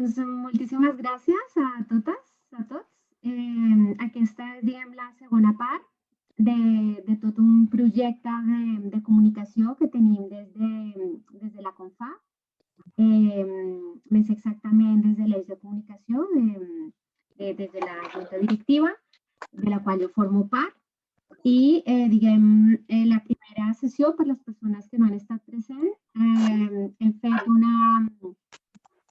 Doncs moltíssimes gràcies a totes, a tots. Aquesta és, diguem, la segona part de tot un projecte de comunicació que tenim des de la CONFAP, més exactament des de l'eix de comunicació, des de la junta directiva, de la qual jo formo part. I, la primera sessió, per les persones que no han estat presents, hem fet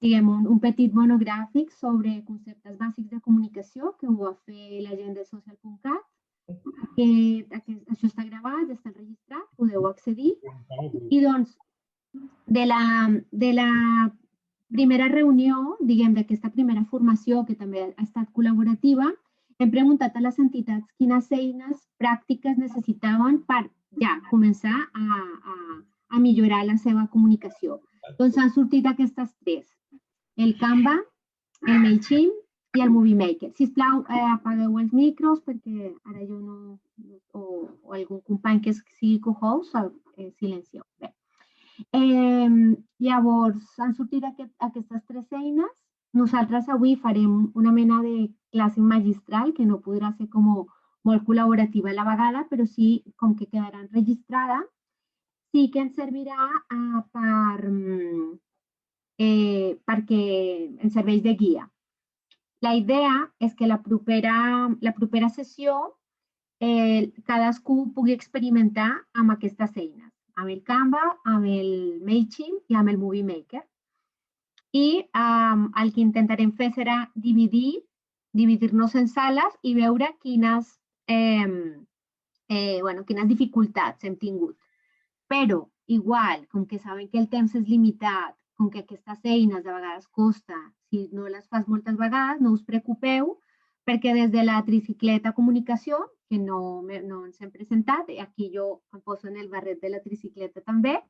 un petit monogràfic sobre conceptes bàsics de comunicació que ho va fer la gent de social.cat. Això està gravat, està enregistrat, podeu accedir. I doncs, de la primera reunió, d'aquesta primera formació, que també ha estat col·laborativa, hem preguntat a les entitats quines eines pràctiques necessitaven per ja començar a millorar la seva comunicació. Doncs han sortit aquestes tres: el Canva, el MailChimp i el Movie Maker. Sisplau, apagueu els micros perquè ara jo no... o algun company que sigui co-host, silencieu. Bé. Llavors, han sortit aquestes tres eines. Nosaltres avui farem una mena de classe magistral que no podrà ser com molt col·laborativa a la vegada, però sí com que quedarà enregistrada. Sí que ens servirà perquè ens serveix de guia. La idea és que la propera sessió cadascú pugui experimentar amb aquestes eines, amb el Canva, amb el MailChimp i amb el Movie Maker. I el que intentarem fer serà dividir-nos en sales i veure quines dificultats hem tingut. Però, igual, com que sabem que el temps és limitat, com que aquestes eines de vegades costa, si no les fas moltes vegades, no us preocupeu, perquè des de la tricicleta comunicació, que no ens hem presentat, aquí jo em poso en el barret de la tricicleta també,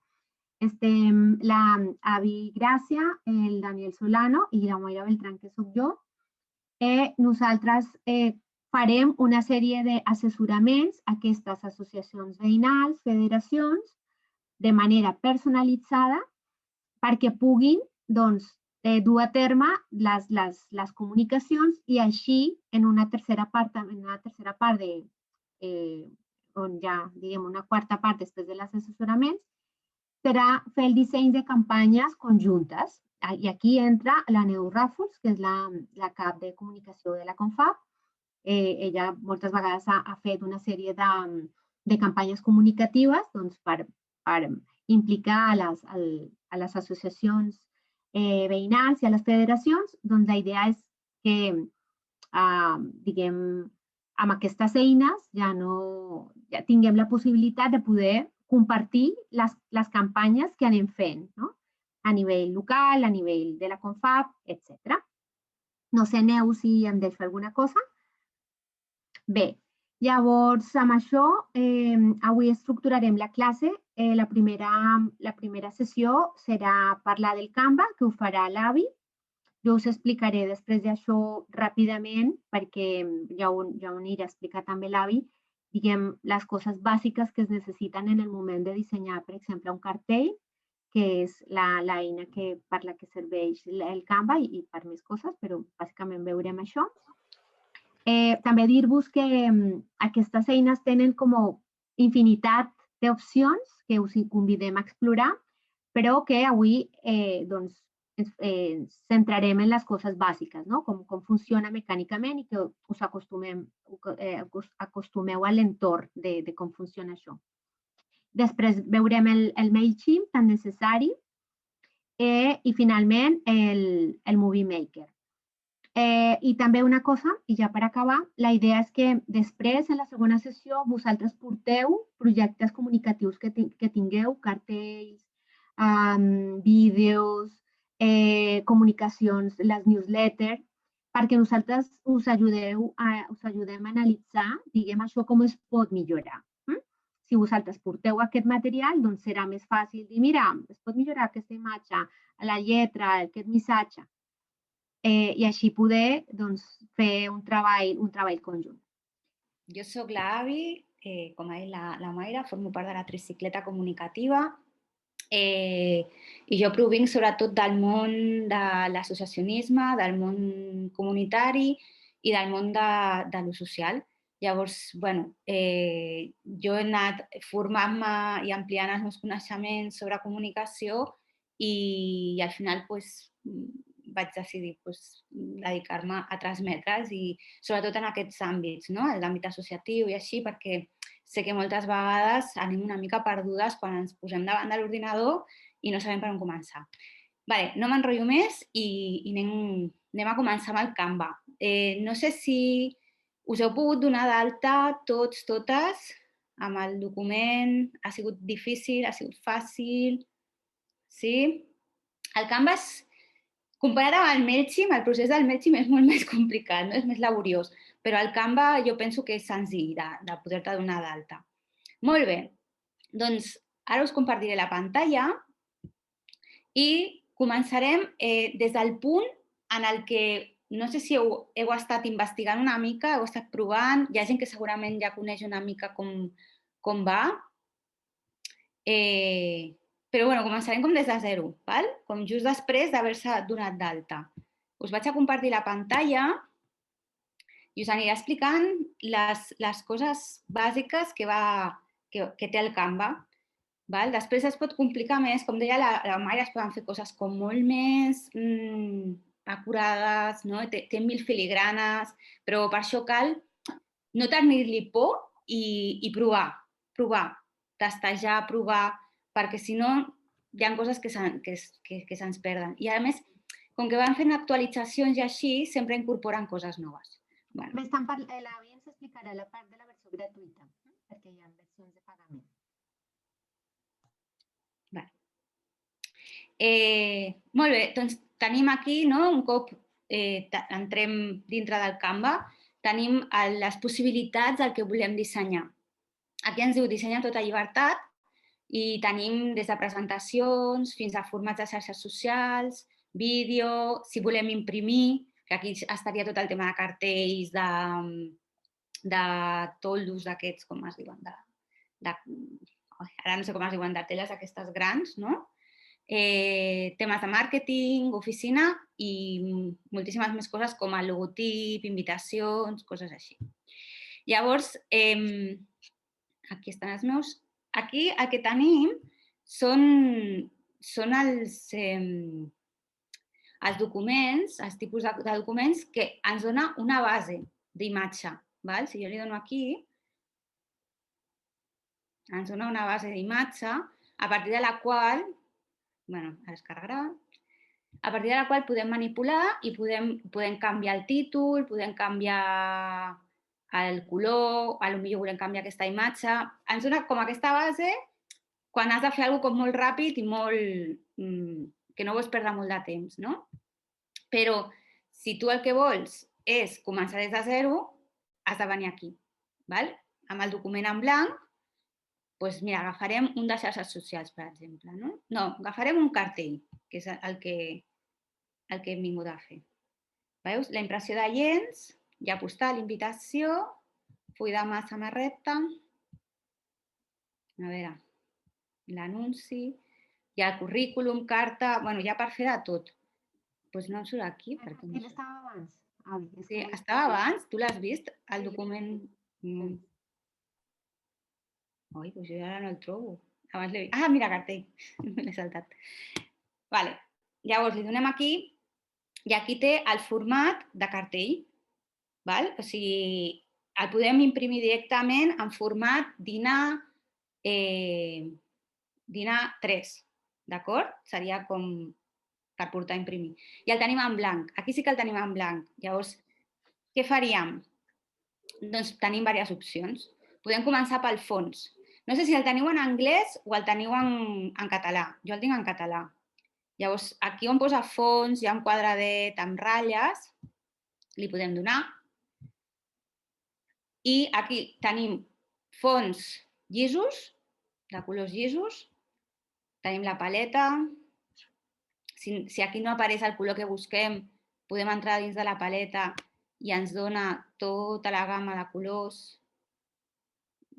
estem l'Avi Gràcia, el Daniel Solano i la Moira Beltrán, que soc jo. Nosaltres farem una sèrie d'assessoraments a aquestes associacions veïnals, federacions, de manera personalitzada, perquè puguin dur a terme les comunicacions i així, en una tercera part, on ja, diguem, una quarta part després dels assessoraments, serà fer el disseny de campanyes conjuntes. I aquí entra la Neus Ràfols, que és la cap de comunicació de la CONFAP. Ella moltes vegades ha fet una sèrie de campanyes comunicatives per implicar a les associacions veïnals i a les federacions. Doncs la idea és que, amb aquestes eines ja tinguem la possibilitat de poder compartir les campanyes que anem fent, no? A nivell local, a nivell de la CONFAP, etc. No sé, Neus, si em deixo alguna cosa. Bé, llavors, amb això, avui estructurarem la classe. La primera sessió serà parlar del Canva, que ho farà l'Avi. Jo us explicaré després d'això ràpidament, perquè ja ho anirà a explicar també l'Avi, diguem, les coses bàsiques que es necessiten en el moment de dissenyar, per exemple, un cartell, que és l'eina per la que serveix el Canva i per més coses, però bàsicament veurem això. També dir-vos que aquestes eines tenen com infinitat d'opcions que us convidem a explorar, però que avui ens centrarem en les coses bàsiques, no? Com funciona mecànicament i que us acostumeu a l'entorn de com funciona això. Després veurem el MailChimp tan necessari i finalment el Movie Maker. I també una cosa, i ja per acabar, la idea és que després, en la segona sessió, vosaltres porteu projectes comunicatius que tingueu, cartells, vídeos, comunicacions, les newsletters, perquè nosaltres us ajudem a analitzar, diguem, això com es pot millorar. Si vosaltres porteu aquest material, doncs serà més fàcil dir, mira, es pot millorar aquesta imatge, la lletra, aquest missatge, i així poder fer un treball conjunt. Jo soc l'Avi, com ha dit la Mayra, formo part de la tricicleta comunicativa I jo provinc sobretot del món de l'associacionisme, del món comunitari i del món de lo social. Llavors, bueno, jo he anat formant-me i ampliant els meus coneixements sobre comunicació i al final vaig decidir dedicar-me a transmetre'ls i sobretot en aquests àmbits, no? L'àmbit associatiu i així, perquè sé que moltes vegades anem una mica perdudes quan ens posem davant de l'ordinador i no sabem per on començar. Vale, no m'enrotllo més i anem a començar amb el Canva. No sé si us heu pogut donar d'alta tots, totes, amb el document. Ha sigut difícil, ha sigut fàcil? Sí? El Canva és, comparat amb el MailChimp, el procés del MailChimp és molt més complicat, no? És més laboriós, però el Canva jo penso que és senzill de poder-te donar d'alta. Molt bé, doncs ara us compartiré la pantalla i començarem des del punt en el que no sé si heu estat investigant una mica, heu estat provant, hi ha gent que segurament ja coneix una mica com va, però bueno, començarem com des de zero, val? Com just després d'haver-se donat d'alta. Us vaig a compartir la pantalla i us aniré explicant les coses bàsiques que té el Canva. Val? Després es pot complicar més, com deia la Mayra, es poden fer coses com molt més acurades, no? Té 1000 filigranes, però per això cal no tenir-li por i provar, testejar, provar, perquè si no hi ha coses que se'ns perden. I a més, com que van fent actualitzacions i així, sempre incorporen coses noves. Bueno. L'Avi ens explicarà la part de la versió gratuïta, perquè hi ha versions de pagament. Molt bé, doncs tenim aquí, no? Un cop entrem dintre del Canva, tenim les possibilitats del que volem dissenyar. Aquí ens diu dissenya tota llibertat i tenim des de presentacions fins a formats de xarxes socials, vídeo, si volem imprimir, que aquí estaria tot el tema de cartells, de toldos d'aquests, com es diuen, ara no sé com es diuen, de teles aquestes grans, no? Temes de màrqueting, oficina i moltíssimes més coses com el logotip, invitacions, coses així. Llavors, aquí estan els meus. Aquí el que tenim són els documents, els tipus de documents que ens dona una base d'imatge. Si jo li dono aquí, ens dona una base d'imatge a partir de la qual ara es carregarà. A partir de la qual podem manipular i podem canviar el títol, podem canviar el color, potser volem canviar aquesta imatge. Ens dona com aquesta base quan has de fer alguna cosa molt ràpid i que no vols perdre molt de temps, no? Però si tu el que vols és començar des de zero, has de venir aquí. Amb el document en blanc, doncs mira, agafarem un de xarxes socials, per exemple. No, agafarem un cartell, que és el que hem vingut a fer. Veus? La impressió de llenç, ja postal, invitació, full de mà, samarreta, a veure, l'anunci, hi ha el currículum, carta, bueno, ja per fer de tot. Doncs no em surt aquí. El cartell estava abans. Sí, estava abans? Tu l'has vist? El document... Ui, doncs jo ara no el trobo. Abans l'he vist. Ah, mira, cartell. Me l'he saltat. Vale. Llavors, li donem aquí i aquí té el format de cartell. O sigui, el podem imprimir directament en format dinar 3, d'acord? Seria com per portar a imprimir. I el tenim en blanc. Aquí sí que el tenim en blanc. Llavors, què faríem? Doncs tenim diverses opcions. Podem començar pel fons. No sé si el teniu en anglès o el teniu en català. Jo el tinc en català. Llavors, aquí on posa fons, hi ha un quadradet amb ratlles, li podem donar. I aquí tenim fons llisos, de colors llisos. Tenim la paleta. Si aquí no apareix el color que busquem, podem entrar dins de la paleta i ens dona tota la gamma de colors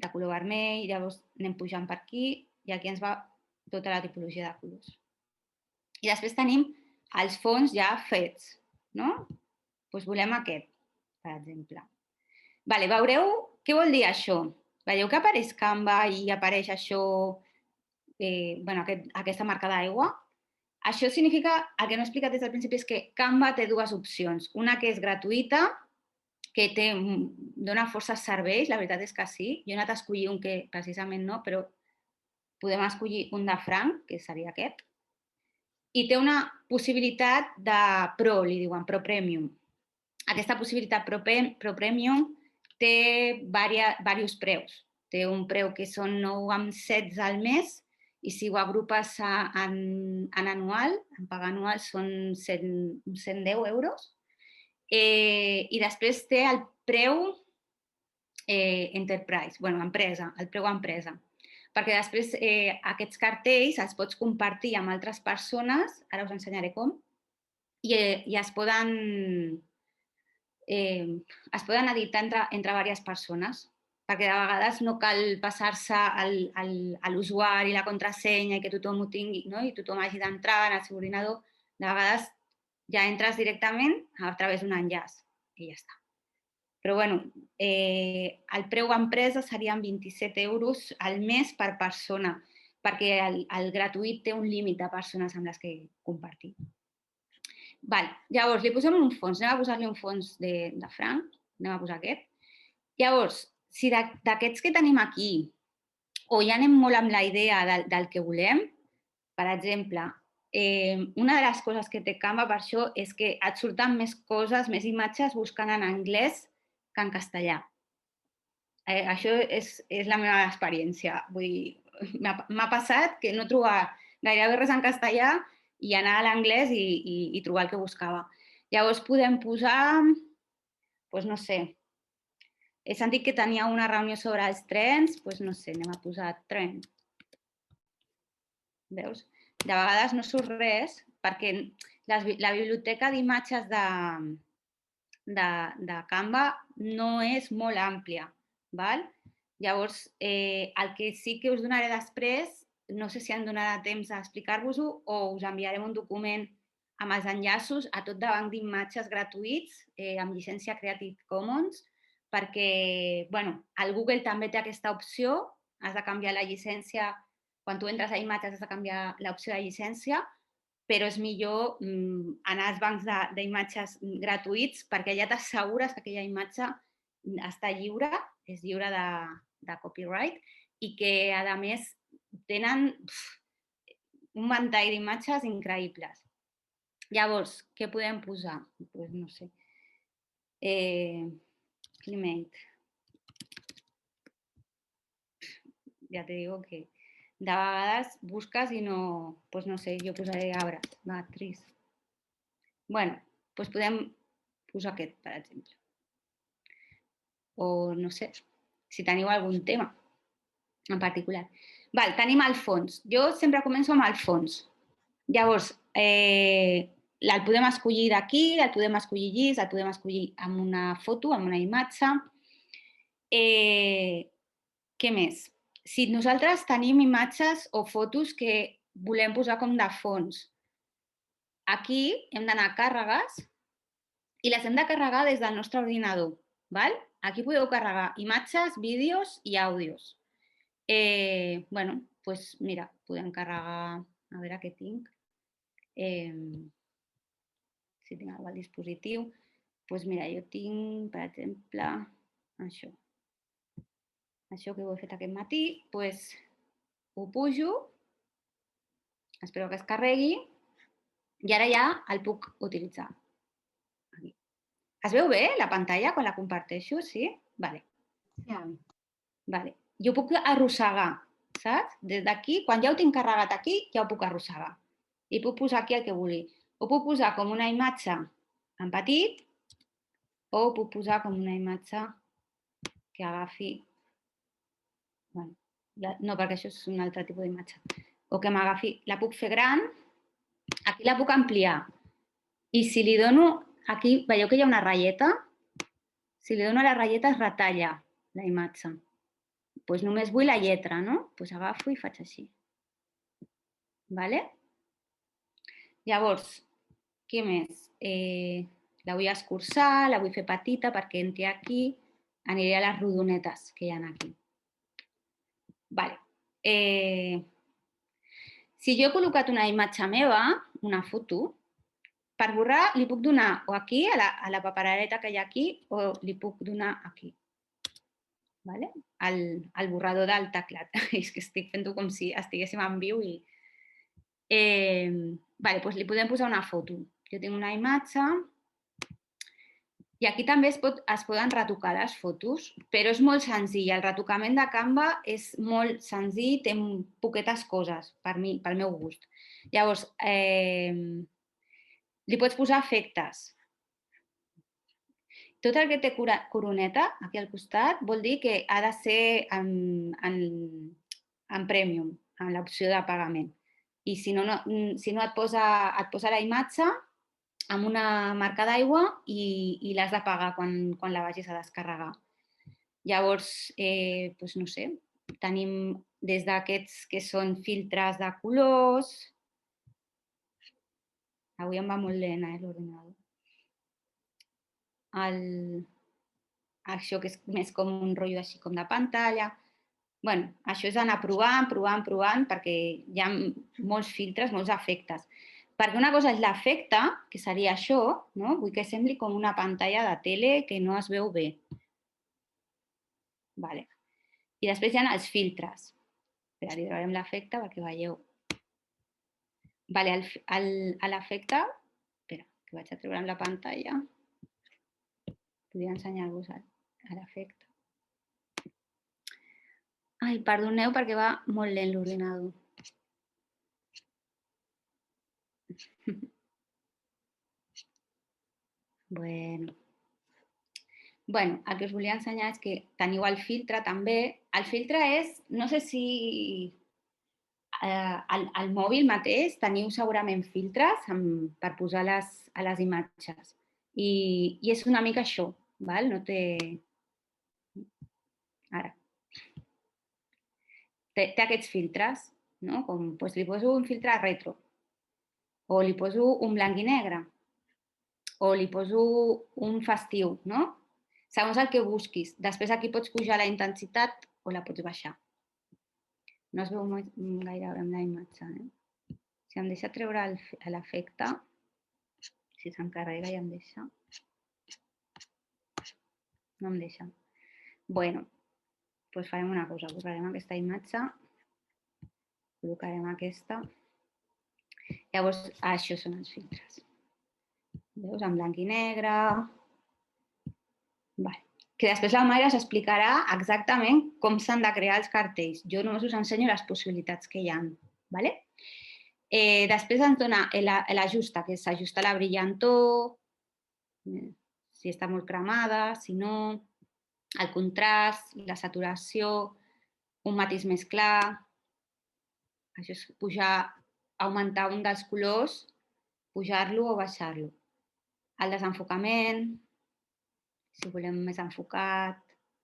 de color vermell. Llavors anem pujant per aquí i aquí ens va tota la tipologia de colors. I després tenim els fons ja fets, no? Doncs volem aquest, per exemple. Vale, veureu què vol dir això. Veieu que apareix Canva i apareix això, aquesta marca d'aigua? Això significa, el que no he explicat des del principi és que Canva té dues opcions. Una que és gratuïta, que dona força serveis, la veritat és que sí. Jo he anat a escollir un que precisament no, però podem escollir un de franc, que seria aquest. I té una possibilitat de Pro, li diuen, Pro Premium. Aquesta possibilitat Pro Premium té diversos preus. Té un preu que són 9,16 al mes i si ho agrupes en anual, en pagar anual, són 110 euros. I després té el preu Enterprise, empresa, el preu empresa. Perquè després aquests cartells els pots compartir amb altres persones, ara us ensenyaré com, i es poden editar entre diverses persones, perquè de vegades no cal passar-se a l'usuari, la contrasenya i que tothom ho tingui, no? I tothom hagi d'entrar en el seu ordinador. De vegades ja entres directament a través d'un enllaç i ja està. Però el preu empresa serien 27 euros al mes per persona, perquè el gratuït té un límit de persones amb les que compartir. Llavors, li posem un fons. Anem a posar-li un fons de franc. Anem a posar aquest. Llavors, si d'aquests que tenim aquí, o ja anem molt amb la idea del que volem, per exemple, una de les coses que té Canva per això és que et surten més coses, més imatges buscant en anglès que en castellà. Això és la meva experiència. Vull dir, m'ha passat que no trobar gairebé res en castellà i anar a l'anglès i trobar el que buscava. Llavors podem posar, doncs no sé, he sentit que tenia una reunió sobre els trens, doncs no sé, anem a posar tren. Veus? De vegades no surt res perquè la biblioteca d'imatges de Canva no és molt àmplia. Llavors, el que sí que us donaré després, no sé si em donarà temps a explicar-vos-ho o us enviarem un document amb els enllaços a tot de banc d'imatges gratuïts amb llicència Creative Commons, perquè el Google també té aquesta opció, has de canviar la llicència, quan tu entres a imatges has de canviar l'opció de llicència, però és millor anar als bancs d'imatges gratuïts perquè ja t'assegures que aquella imatge està lliure, és lliure de copyright i que, a més, tenen un ventall d'imatges increïbles. Llavors, què podem posar? Doncs no sé. Climate. Ja te digo que de vegades busques i no... Doncs no sé, jo posaré arbres, trist. Doncs podem posar aquest, per exemple. O no sé, si teniu algun tema en particular. Tenim el fons. Jo sempre començo amb el fons. Llavors, el podem escollir d'aquí, el podem escollir llis, el podem escollir amb una foto, amb una imatge. Què més? Si nosaltres tenim imatges o fotos que volem posar com de fons, aquí hem d'anar a càrregues i les hem de carregar des del nostre ordinador. Aquí podeu carregar imatges, vídeos i àudios. Doncs mira, podem carregar... A veure què tinc. Si tinc alguna cosa al dispositiu. Doncs mira, jo tinc, per exemple, això. Això que ho he fet aquest matí, doncs ho pujo, espero que es carregui i ara ja el puc utilitzar. Aquí. Es veu bé la pantalla quan la comparteixo? Sí? Vale. Jo puc arrossegar, saps? Des d'aquí, quan ja ho tinc carregat aquí, ja ho puc arrossegar. I puc posar aquí el que vulgui. Ho puc posar com una imatge en petit o ho puc posar com una imatge que agafi... No, perquè això és un altre tipus d'imatge. O que m'agafi... La puc fer gran, aquí la puc ampliar. I si li dono... Aquí veieu que hi ha una ratlleta? Si li dono a la ratlleta es retalla la imatge. Doncs només vull la lletra, no? Doncs agafo i faig així. Vale? Llavors, què més? La vull escurçar, la vull fer petita perquè entri aquí, aniré a les rodonetes que hi ha aquí. Vale. Si jo he col·locat una imatge meva, una foto, per borrar li puc donar o aquí, a la paperareta que hi ha aquí, o li puc donar aquí. Vale? Al borrador del teclat. És que estic fent-ho com si estiguéssim en viu i... vale, doncs li podem posar una foto. Jo tinc una imatge i aquí també es poden retocar les fotos, però és molt senzill. El retocament de Canva és molt senzill, té poquetes coses per mi, pel meu gust. Llavors, li pots posar efectes. Tot el que té coroneta aquí al costat vol dir que ha de ser en premium, en l'opció de pagament. I si no et posa la imatge amb una marca d'aigua i l'has de pagar quan la vagis a descarregar. Llavors, doncs no sé, tenim des d'aquests que són filtres de colors. Avui em va molt lent, l'ordinador. Això que és més com un rotllo així com de pantalla. Bueno, això és anar provant, perquè hi ha molts filtres, molts efectes. Perquè una cosa és l'efecte, que seria això, no? Vull que sembli com una pantalla de tele que no es veu bé. Vale. I després hi ha els filtres. Espera, li trobarem l'efecte perquè veieu. Vale, l'efecte... Espera, que vaig a treure'm la pantalla. Podria ensenyar-vos l'efecte. Ai, perdoneu perquè va molt lent l'ordinador. Bueno, el que us volia ensenyar és que teniu el filtre també. El filtre és, no sé si al mòbil mateix teniu segurament filtres per posar a les imatges. I és una mica això, val? No té... Ara. Té aquests filtres, no? Com li poso un filtre retro, o li poso un blanc i negre, o li poso un festiu, no? Segons el que busquis. Després aquí pots pujar la intensitat o la pots baixar. No es veu gaire amb la imatge. Si em deixa treure l'efecte, si s'encarrega ja em deixa. No em deixa. Bueno, doncs farem una cosa. Borrarem aquesta imatge, col·locarem aquesta. Llavors, això són els filtres. Veus? En blanc i negre. Vale. Que després la Mayra s'explicarà exactament com s'han de crear els cartells. Jo només us ensenyo les possibilitats que hi ha. Vale? Després ens dona l'ajusta, que s'ajusta la brillantor, si està molt cremada, si no, el contrast, la saturació, un matís més clar. Això és augmentar un dels colors, pujar-lo o baixar-lo. El desenfocament, si volem més enfocat,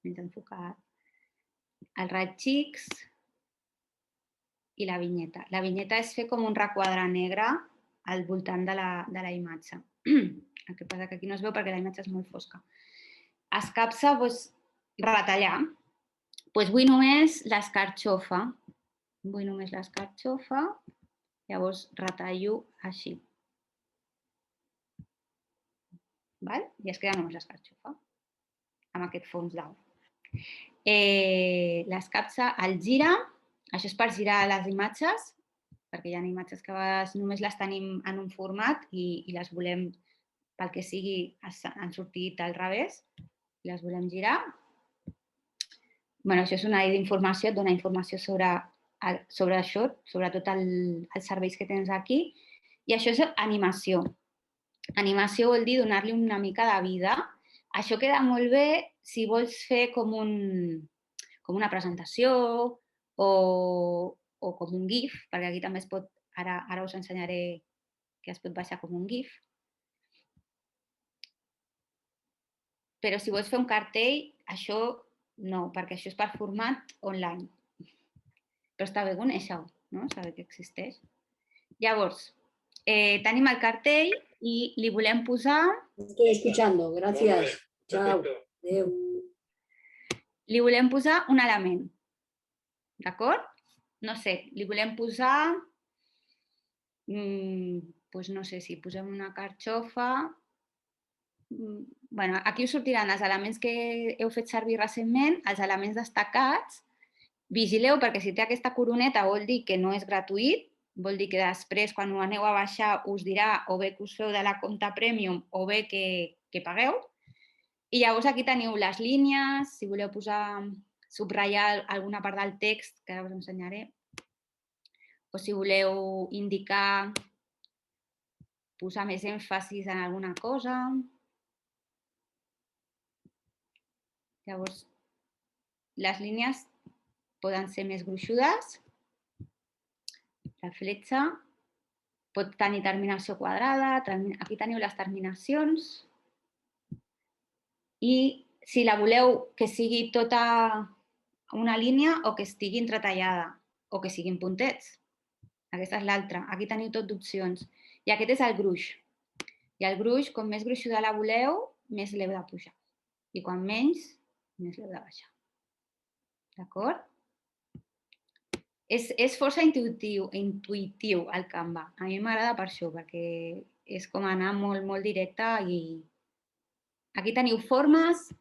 menys enfocat. Els raig-x i la vinyeta. La vinyeta és fer com un requadre negre al voltant de la imatge. El que passa que aquí no es veu perquè la imatge és molt fosca. Escapça, retallar. Vull només l'escarxofa. Vull només l'escarxofa. Llavors retallo així. I es queda només l'escarxofa, amb aquest fons d'au. L'escapça el gira, això és per girar les imatges, perquè hi ha imatges que a vegades només les tenim en un format i les volem, pel que sigui, han sortit al revés, les volem girar. Això és una d'informació, et dona informació sobre això, sobre tots els serveis que tens aquí, i això és animació. Animació vol dir donar-li una mica de vida. Això queda molt bé si vols fer com una presentació o com un GIF, perquè aquí també es pot, ara us ensenyaré que es pot baixar com un GIF. Però si vols fer un cartell, això no, perquè això és per format online. Però està bé conèixer-ho, no? Saber que existeix. Llavors, tenim el cartell i li volem posar... Estoy escuchando, gracias. Chao. Adeu. Li volem posar un element, d'acord? No sé, li volem posar... doncs no sé, si posem una carxofa... Bueno, aquí us sortiran els elements que heu fet servir recentment, els elements destacats. Vigileu, perquè si té aquesta coroneta vol dir que no és gratuït, vol dir que després, quan ho aneu a baixar, us dirà o bé que us feu de la compte Premium o bé que pagueu. I llavors aquí teniu les línies, si voleu subratllar alguna part del text, que ara us ensenyaré, o si voleu indicar, posar més èmfasis en alguna cosa. Llavors, les línies poden ser més gruixudes. La fletxa pot tenir terminació quadrada, aquí teniu les terminacions. I si la voleu que sigui tota una línia o que estigui entretallada o que siguin puntets. Aquesta és l'altra. Aquí teniu tot d'opcions. I aquest és el gruix. I el gruix, com més gruixuda la voleu, més l'heu de pujar. I quan menys, més l'heu de baixar. D'acord? És força intuïtiu el Canva. A mi m'agrada per això, perquè és com anar molt, molt directe i aquí teniu formes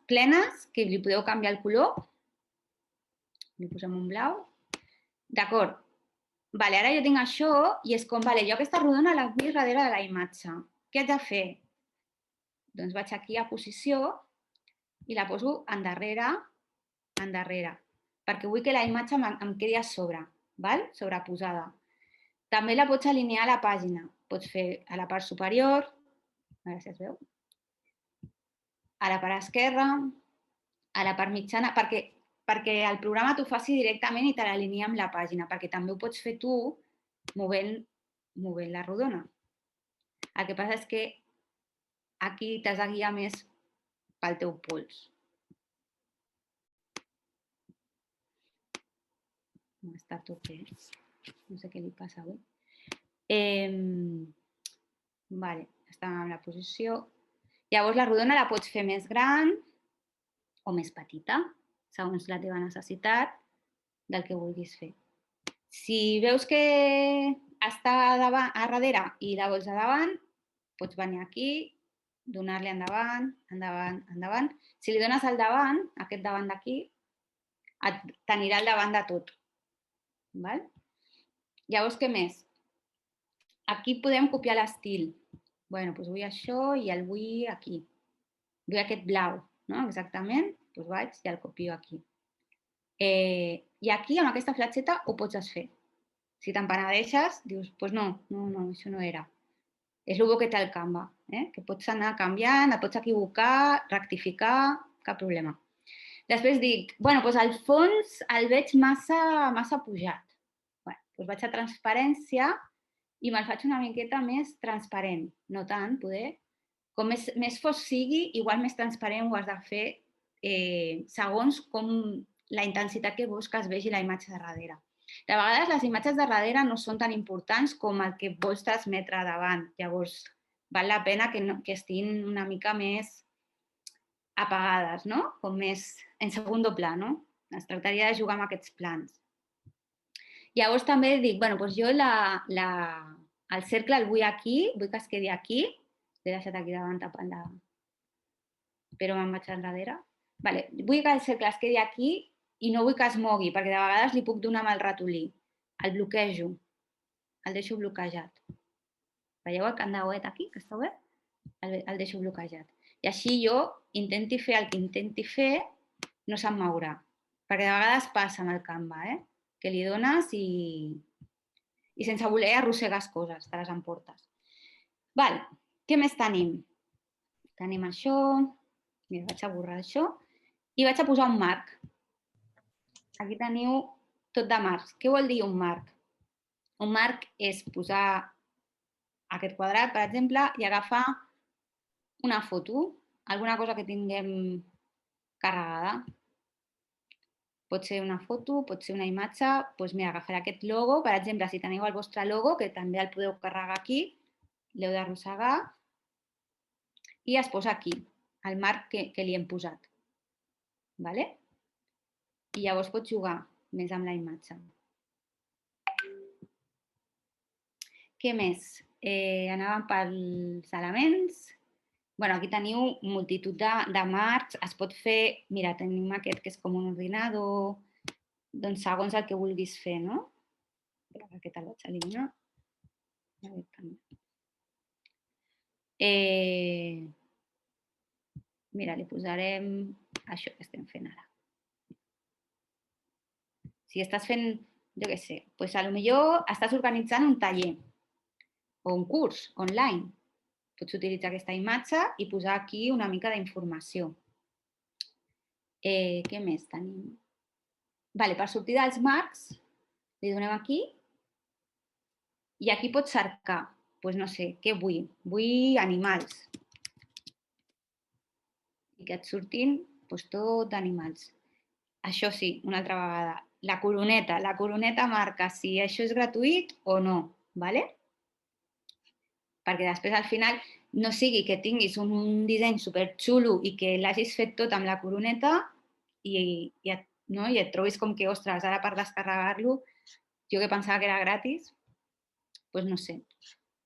plenes que li podeu canviar el color. Li posem un blau. D'acord. Vale, ara jo tinc això i és com, vale, jo aquesta rodona la vull darrere de la imatge. Què haig de fer? Doncs vaig aquí a posició i la poso endarrere, perquè vull que la imatge em quedi a sobre, sobreposada. També la pots alinear a la pàgina. Pots fer a la part superior, a veure si es veu, a la part esquerra, a la part mitjana, perquè el programa t'ho faci directament i te l'alinea amb la pàgina, perquè també ho pots fer tu movent la rodona. El que passa és que aquí t'has de guiar més pel teu pols. Està tot bé. No sé què li passa avui. Vale, està en la posició. Llavors la rodona la pots fer més gran o més petita, segons la teva necessitat del que vulguis fer. Si veus que està a darrere i la vols a davant, pots venir aquí, donar-li endavant, endavant, endavant. Si li dones al davant, aquest davant d'aquí, t'anirà al davant de tot. Llavors, què més? Aquí podem copiar l'estil. Bueno, doncs vull això i el vull aquí. Vull aquest blau, no? Exactament. Doncs vaig i el copio aquí. I aquí, amb aquesta fletxeta, ho pots desfer. Si te'n penedeixes, dius, doncs no, això no era. És el bo que té el Canva, que pots anar canviant, et pots equivocar, rectificar, cap problema. Després dic, bueno, doncs el fons el veig massa pujat. Doncs vaig a transparència i me'l faig una miqueta més transparent. No tant, poder. Com més fos sigui, igual més transparent ho has de fer segons com la intensitat que vols que es vegi la imatge de darrere. De vegades les imatges de darrere no són tan importants com el que vols transmetre davant. Llavors, val la pena que estiguin una mica més apagades, no? Com més en segundo pla, no? Es tractaria de jugar amb aquests plans. Llavors també dic, bueno, doncs jo el cercle el vull aquí, vull que es quedi aquí. L'he deixat aquí davant tapant la... Però me'n vaig enrere. Vale. Vull que el cercle es quedi aquí i no vull que es mogui, perquè de vegades li puc donar amb el ratolí. El bloquejo. El deixo bloquejat. Veieu el candauet aquí, que està obert? El deixo bloquejat. I així jo intenti fer el que intenti fer, no se'm mourà. Perquè de vegades passa amb el Canva, que li dones i sense voler arrossegues coses, te les emportes. Val. Què més tenim? Tenim això. Mira, vaig a borrar això. I vaig a posar un marc. Aquí teniu tot de marcs. Què vol dir un marc? Un marc és posar aquest quadrat, per exemple, i agafar una foto, alguna cosa que tinguem carregada. Pot ser una foto, pot ser una imatge, doncs mira, agafaré aquest logo, per exemple, si teniu el vostre logo, que també el podeu carregar aquí, l'heu d'arrossegar i es posa aquí, el marc que li hem posat. Vale? I llavors pots jugar més amb la imatge. Què més? Anàvem pels elements. Bueno, aquí teniu multitud de marcs. Es pot fer... Mira, tenim aquest que és com un ordinador. Doncs segons el que vulguis fer, no? Aquest el vaig eliminar. Mira, li posarem això que estem fent ara. Si estàs fent, jo què sé, doncs potser estàs organitzant un taller o un curs online. Pots utilitzar aquesta imatge i posar aquí una mica d'informació. Què més tenim? Vale, per sortir dels marcs, li donem aquí i aquí pots cercar. Doncs no sé, què vull? Vull animals. I que et surtin tot d'animals. Això sí, una altra vegada, la coroneta marca si això és gratuït o no, ¿vale? Perquè després al final no sigui que tinguis un disseny superxulo i que l'hagis fet tot amb la coroneta i et trobis com que, ostres, ara per descarregar-lo, jo que pensava que era gratis, doncs no sé,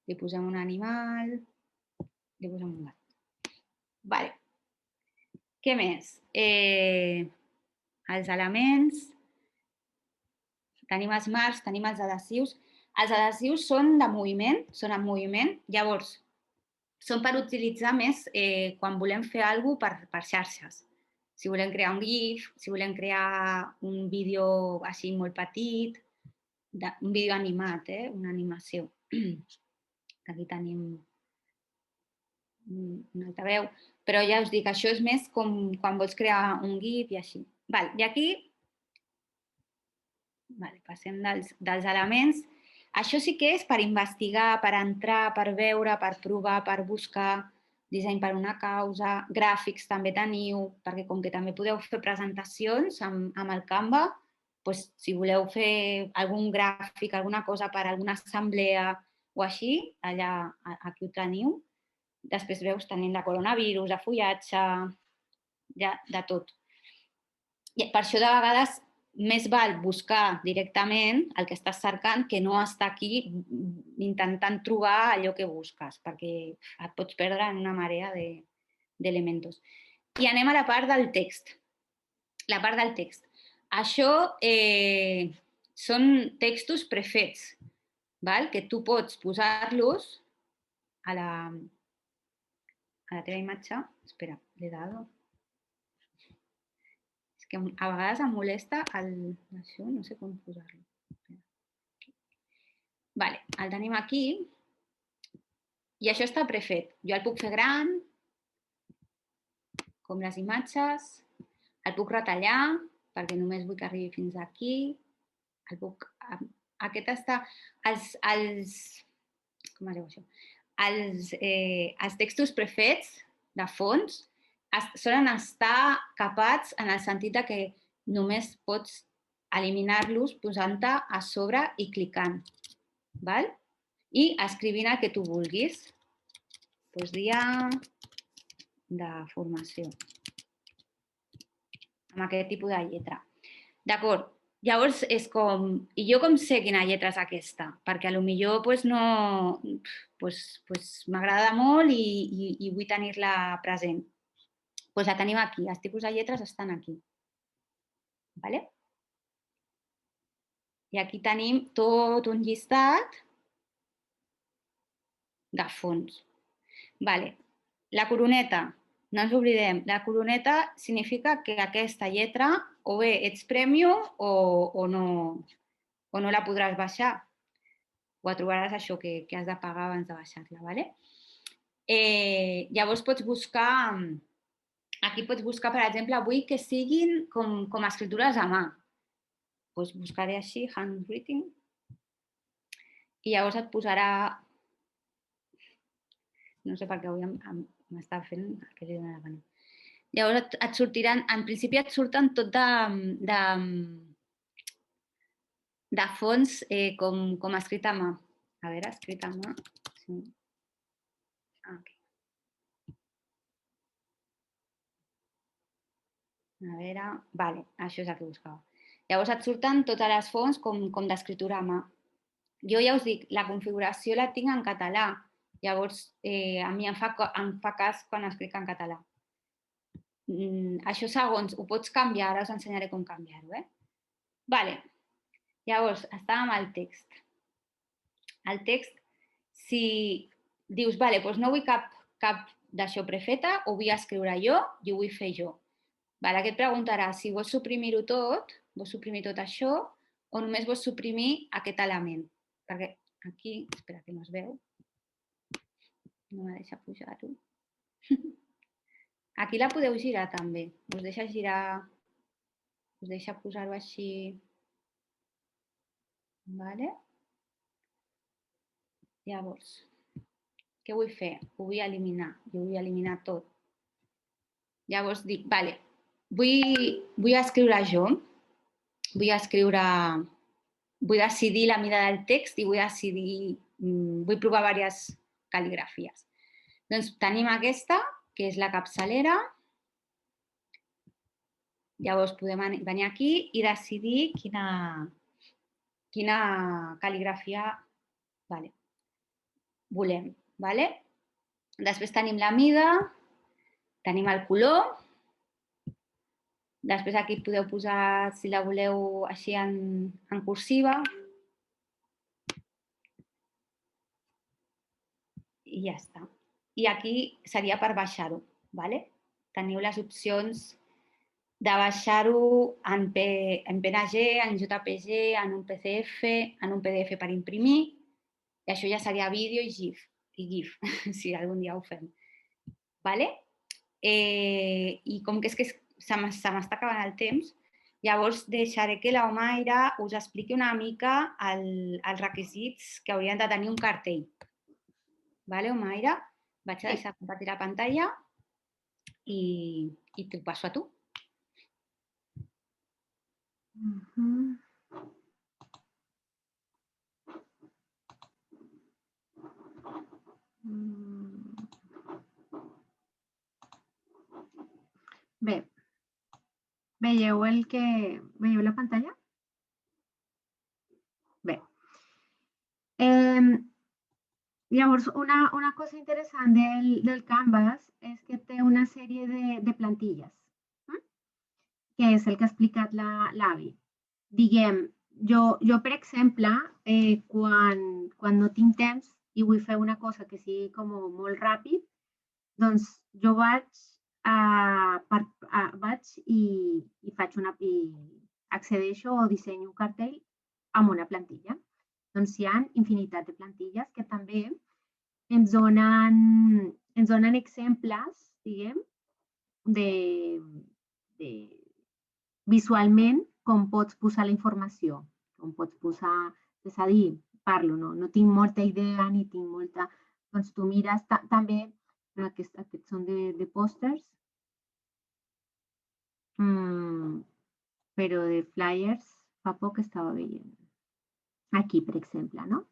li posem un animal, li posem un gat. Vale. Què més? Els elements, tenim els marcs, tenim els adhesius. Els adhesius són de moviment, són en moviment, llavors són per utilitzar més quan volem fer alguna cosa per xarxes. Si volem crear un GIF, si volem crear un vídeo així molt petit, un vídeo animat, una animació. Aquí tenim un altaveu. Però ja us dic, això és més com quan vols crear un GIF i així. I aquí passem dels elements. Això sí que és per investigar, per entrar, per veure, per provar, per buscar, disseny per una causa, gràfics també teniu, perquè com que també podeu fer presentacions amb el Canva, doncs si voleu fer algun gràfic, alguna cosa per alguna assemblea o així, allà aquí ho teniu. Després veus tenint de coronavirus, de fullatge, de tot. I per això de vegades més val buscar directament el que estàs cercant que no estar aquí intentant trobar allò que busques, perquè et pots perdre en una marea d'elementos. I anem a la part del text. La part del text. Això són textos prefets, que tu pots posar-los a la teva imatge. Espera, l'he dado. És que a vegades em molesta això, no sé com posar-lo. El tenim aquí i això està prefet. Jo el puc fer gran, com les imatges, el puc retallar perquè només vull que arribi fins aquí. Aquest està... Com es diu això? Els textos prefets de fons solen estar capats en el sentit que només pots eliminar-los posant-te a sobre i clicant. I escrivint el que tu vulguis. Doncs dia de formació. Amb aquest tipus de lletra. D'acord? Llavors, és com... I jo com sé quina lletra és aquesta? Perquè potser no... m'agrada molt i vull tenir-la present. Doncs la tenim aquí. Els tipus de lletres estan aquí. I aquí tenim tot un llistat de fons. La coroneta. No ens oblidem, la coroneta significa que aquesta lletra o bé ets premium o no la podràs baixar. O et trobaràs això que has de pagar abans de baixar-la. Llavors pots buscar, aquí pots buscar, per exemple, vull que siguin com escritures a mà. Doncs buscaré així, handwriting, i llavors et posarà... No sé per què avui m'està fent el que li dóna la gana. Llavors et sortiran, en principi et surten tot de fons com escrit a mà. A veure, escrit a mà. Sí. Okay. A veure, vale, això és el que buscava. Llavors et surten totes les fonts com d'escriptura a mà. Jo ja us dic, la configuració la tinc en català. Llavors, a mi em fa cas quan escric en català. Això segons, ho pots canviar, ara us ensenyaré com canviar-ho. Vale. Llavors, estàvem al text. El text, si dius, vale, doncs no vull cap d'això prefeta, ho vull escriure jo i ho vull fer jo. Vale, aquí et preguntarà si vols suprimir-ho tot, vols suprimir tot això, o només vols suprimir aquest element. Perquè aquí, espera que no es veu, no me deixa pujar-ho. Aquí la podeu girar també, us deixa girar, us deixa posar-ho així. Vale? Llavors, què vull fer? Ho vull eliminar, jo vull eliminar tot. Llavors dic, vale, vull escriure jo, vull decidir la mida del text i vull provar diverses cal·ligrafies. Doncs tenim aquesta, que és la capçalera. Llavors podem venir aquí i decidir quina cal·ligrafia volem. Després tenim la mida, tenim el color. Després aquí podeu posar, si la voleu així en cursiva. I ja està. I aquí seria per baixar-ho. Teniu les opcions de baixar-ho en PNG, en JPG, en un PDF per imprimir. I això ja seria vídeo i GIF, si algun dia ho fem. I com que és que se m'està acabant el temps, llavors deixaré que l'Omaira us expliqui una mica els requisits que haurien de tenir un cartell. Omaira, vaig a deixar compartir la pantalla i t'ho passo a tu. Bé, veieu la pantalla? Bé. Llavors, una cosa interessant del Canvas és que té una sèrie de plantilles, que és el que ha explicat l'Avi. Diguem, jo per exemple, quan no tinc temps i vull fer una cosa que sigui com molt ràpid, doncs jo vaig i accedeixo o dissenyo un cartell amb una plantilla. Doncs hi ha infinitat de plantilles que també ens donen exemples, diguem, de visualment com pots posar la informació, com pots posar, és a dir, parlo, no tinc molta idea ni tinc molta... Doncs tu mires també, aquests són de pòsters, però de flyers fa poc estava veient. Aquí, per exemple, no?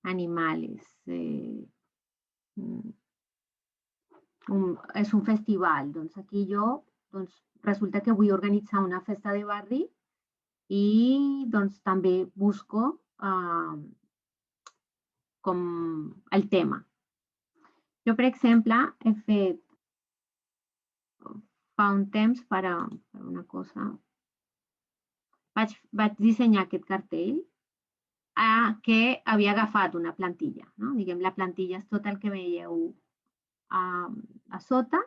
Animales. És un festival. Doncs aquí jo resulta que vull organitzar una festa de barri i doncs també busco com el tema. Jo, per exemple, he fet fa un temps per una cosa. Vaig dissenyar aquest cartell que havia agafat una plantilla. Diguem, la plantilla és tot el que veieu a sota.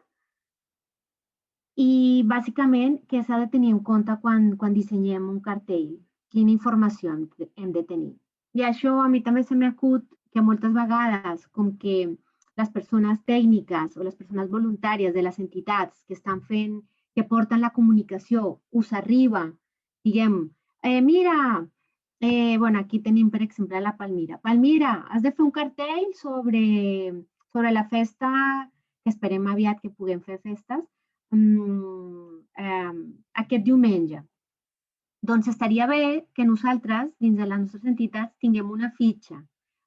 I, bàsicament, què s'ha de tenir en compte quan dissenyem un cartell? Quina informació hem de tenir? I això a mi també se m'acut que moltes vegades, com que les persones tècniques o les persones voluntàries de les entitats que porten la comunicació, us arriba, diguem, mira, aquí tenim, per exemple, la Palmira. Palmira, has de fer un cartell sobre la festa, que esperem aviat que puguem fer festes, aquest diumenge. Doncs estaria bé que nosaltres, dins de les nostres entitats, tinguem una fitxa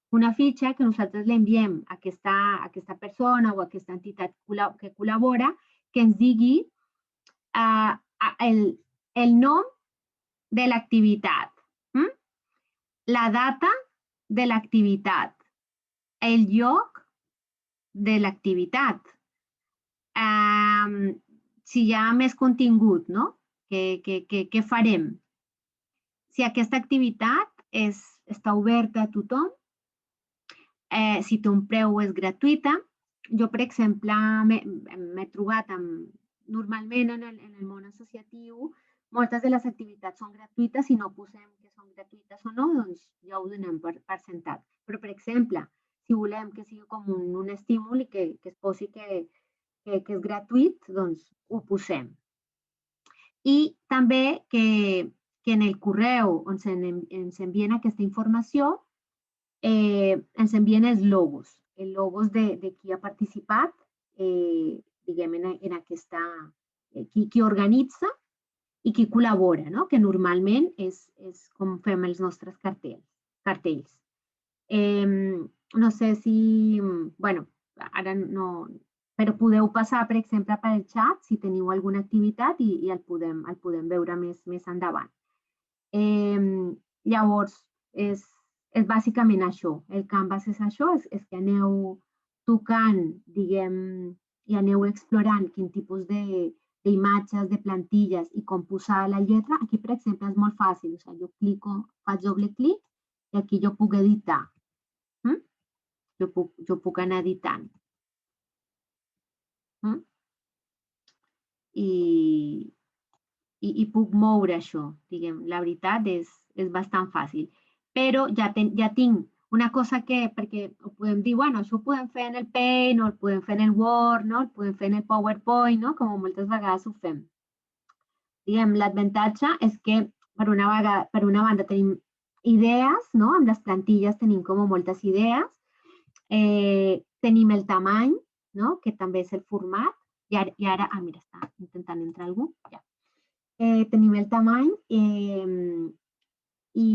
que nosaltres l'enviem a aquesta persona o a aquesta entitat que col·labora, que ens digui el nom de l'activitat, la data de l'activitat, el lloc de l'activitat, si hi ha més contingut, no? Què farem? Si aquesta activitat està oberta a tothom, si té un preu és gratuïta. Jo, per exemple, m'he trobat normalment en el món associatiu, moltes de les activitats són gratuïtes, si no posem que són gratuïtes o no, doncs ja ho donem per sentat. Però, per exemple, si volem que sigui com un estímul i que es posi que és gratuït, doncs ho posem. I també que en el correu on ens envien aquesta informació ens envien els logos de qui ha participat, diguem, en aquesta, qui organitza i qui col·labora, no? Que normalment és com fem els nostres cartells. No sé si, bueno, ara no, però podeu passar, per exemple, pel xat si teniu alguna activitat i el podem veure més endavant. Llavors, és bàsicament això. El Canvas és això, és que aneu tocant, diguem, i aneu explorant quin tipus d'imatges, de plantilles i com posar la lletra. Aquí, per exemple, és molt fàcil. O sigui, jo faig doble clic i aquí jo puc editar. Jo puc anar editant. I puc moure això, diguem. La veritat és bastant fàcil. Però ja tinc una cosa perquè ho podem dir, bueno, això ho podem fer en el Paint, o ho podem fer en el Word, no? Ho podem fer en el PowerPoint, no? Com moltes vegades ho fem. Diguem, l'avantatge és que per una banda tenim idees, no? Amb les plantilles tenim com moltes idees. Tenim el tamany, no? Que també és el format. I ara, mira, està intentant entrar algú. Ja. Tenim el tamany i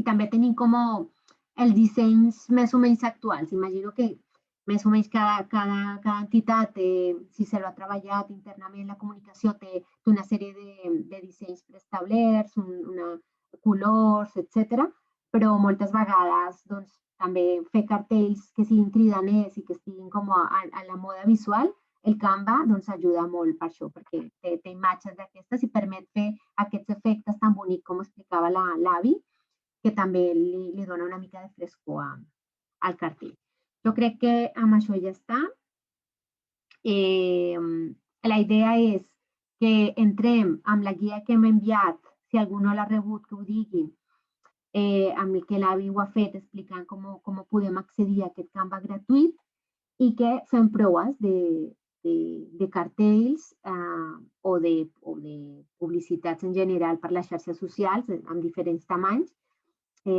també tenim com els dissenys més o menys actuals. Imagino que més o menys cada entitat, si se l'ha treballat internament, la comunicació té una sèrie de dissenys preestablerts, colors, etc. Però moltes vegades doncs, també fer cartells que siguin cridaners i que estiguin com a la moda visual, el Canva doncs, ajuda molt per això, perquè té imatges d'aquestes i permet fer aquests efectes tan bonics com explicava l'Avi, que també li dona una mica de frescor al cartell. Jo crec que amb això ja està. La idea és que entrem amb la guia que hem enviat, si algú no l'ha rebut, que ho digui, amb el que l'Avi ho ha fet explicant com podem accedir a aquest Canva gratuït i que fem proves de cartells o de publicitats en general per les xarxes socials amb diferents tamanys.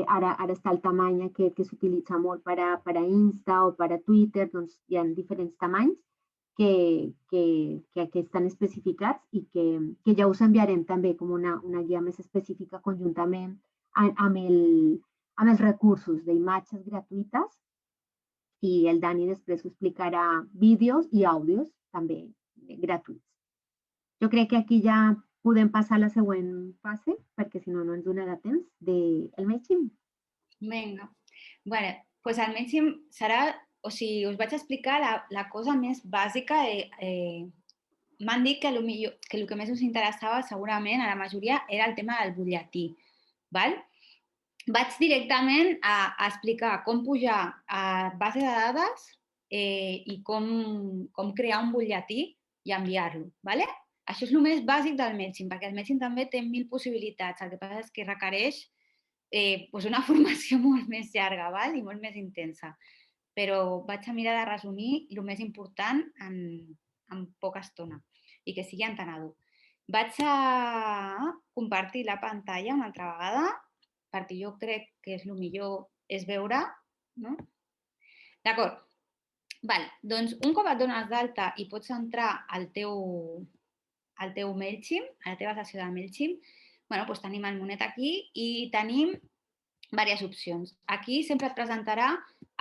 Ara està el tamany aquest que s'utilitza molt per a Insta o per a Twitter, doncs hi ha diferents tamanys que estan especificats i que ja us enviarem també com una guia més específica conjuntament amb els recursos d'imatges gratuïtes i el Dani després us explicarà vídeos i àudios també gratuïts. Jo crec que aquí ja podem passar a la següent fase, perquè si no, no ens donarà temps del MailChimp. Vinga. Bé, doncs el MailChimp serà, o sigui, us vaig explicar la cosa més bàsica. M'han dit que el que més us interessava segurament a la majoria era el tema del butlletí. Val? Vaig directament a explicar com pujar a base de dades i com crear un butlletí i enviar-lo. Vale? Això és el més bàsic del MailChimp, perquè el MailChimp també té 1000 possibilitats. El que passa és que requereix una formació molt més llarga, val? I molt més intensa. Però vaig a mirar de resumir el més important en poca estona i que sigui entenedor. Vaig a compartir la pantalla una altra vegada, perquè jo crec que el millor és veure, no? D'acord. Doncs un cop et dones d'alta i pots entrar al teu MailChimp, a la teva sessió de MailChimp, doncs tenim el monet aquí i tenim diverses opcions. Aquí sempre et presentarà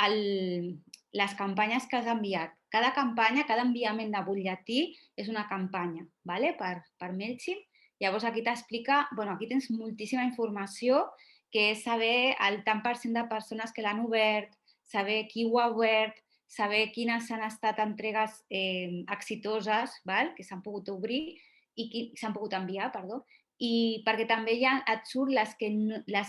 les campanyes que has enviat. Cada campanya, cada enviament de butlletí és una campanya per MailChimp. Llavors aquí t'explica, aquí tens moltíssima informació, que és saber el tant per cent de persones que l'han obert, saber qui ho ha obert, saber quines han estat entregues exitoses que s'han pogut obrir i s'han pogut enviar, i perquè també ja et surt les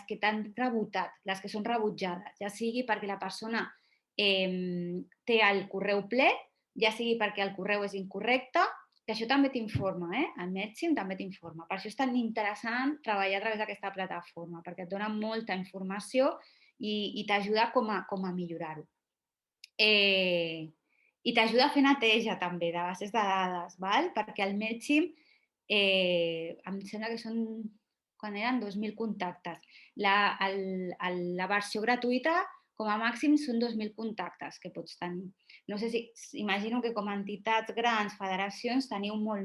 que t'han rebotat, les que són rebutjades, ja sigui perquè la persona té el correu ple, ja sigui perquè el correu és incorrecte, que això també t'informa, el MailChimp també t'informa. Per això és tan interessant treballar a través d'aquesta plataforma, perquè et dona molta informació i t'ajuda com a millorar-ho. I t'ajuda a fer neteja també de bases de dades, perquè el MailChimp em sembla que són, quan eren 2.000 contactes. La versió gratuïta, com a màxim, són 2.000 contactes que pots tenir. No sé si, imagino que com a entitats grans, federacions, teniu molts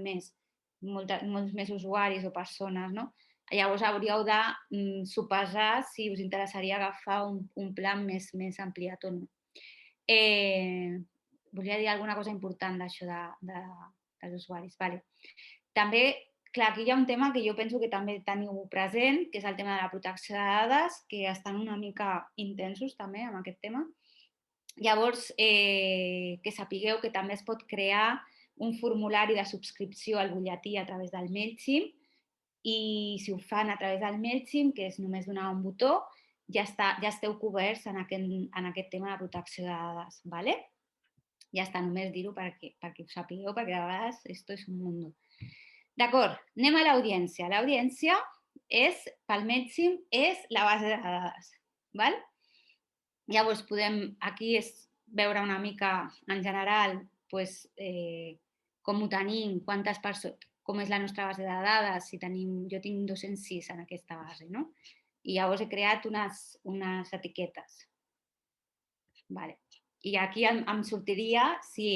més usuaris o persones, no? Llavors hauríeu de sopesar si us interessaria agafar un plan més ampliat o no. Volia dir alguna cosa important d'això dels usuaris. També, clar, aquí hi ha un tema que jo penso que també teniu present, que és el tema de la protecció de dades, que estan una mica intensos també amb aquest tema. Llavors, que sapigueu que també es pot crear un formulari de subscripció al butlletí a través del MailChimp i si ho fan a través del MailChimp, que és només donar un botó, ja esteu coberts en aquest tema de protecció de dades. Ja està, només dir-ho perquè ho sapigueu, perquè de vegades esto és un mundo. D'acord, anem a l'audiència. L'audiència pel MailChimp és la base de dades. Llavors, podem aquí veure una mica en general com ho tenim, quantes persones, com és la nostra base de dades, jo tinc 206 en aquesta base, no? I llavors he creat unes etiquetes. I aquí em sortiria si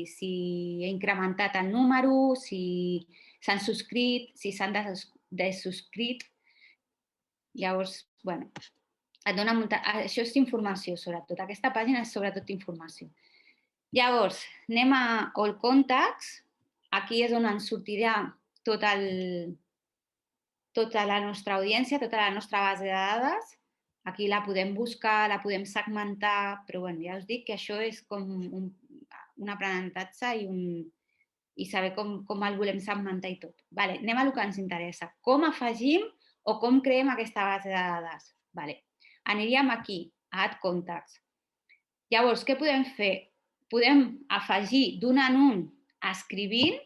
he incrementat el número, si s'han subscrit, si s'han desubscrit. Llavors, et dona molta... Això és informació, sobretot. Aquesta pàgina és sobretot informació. Llavors, anem a All Contacts. Aquí és on ens sortirà tota la nostra audiència, tota la nostra base de dades. Aquí la podem buscar, la podem segmentar, però ja us dic que això és com un aprenentatge i saber com el volem segmentar i tot. Anem a el que ens interessa. Com afegim o com creem aquesta base de dades? Aniríem aquí, a Add Contacts. Llavors, què podem fer? Podem afegir d'un en un escrivint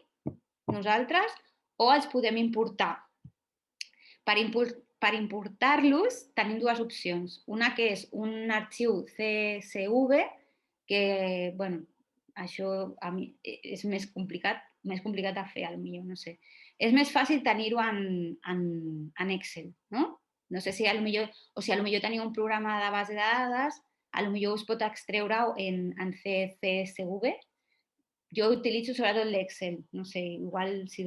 nosaltres o els podem importar. Per importar-los tenim dues opcions. Una que és un arxiu CSV, que, això és més complicat de fer, potser, no sé. És més fàcil tenir-ho en Excel, no? No sé si potser teniu un programa de base de dades, potser us pot extreure en CSV. Jo utilitzo sobretot l'Excel, no sé, igual si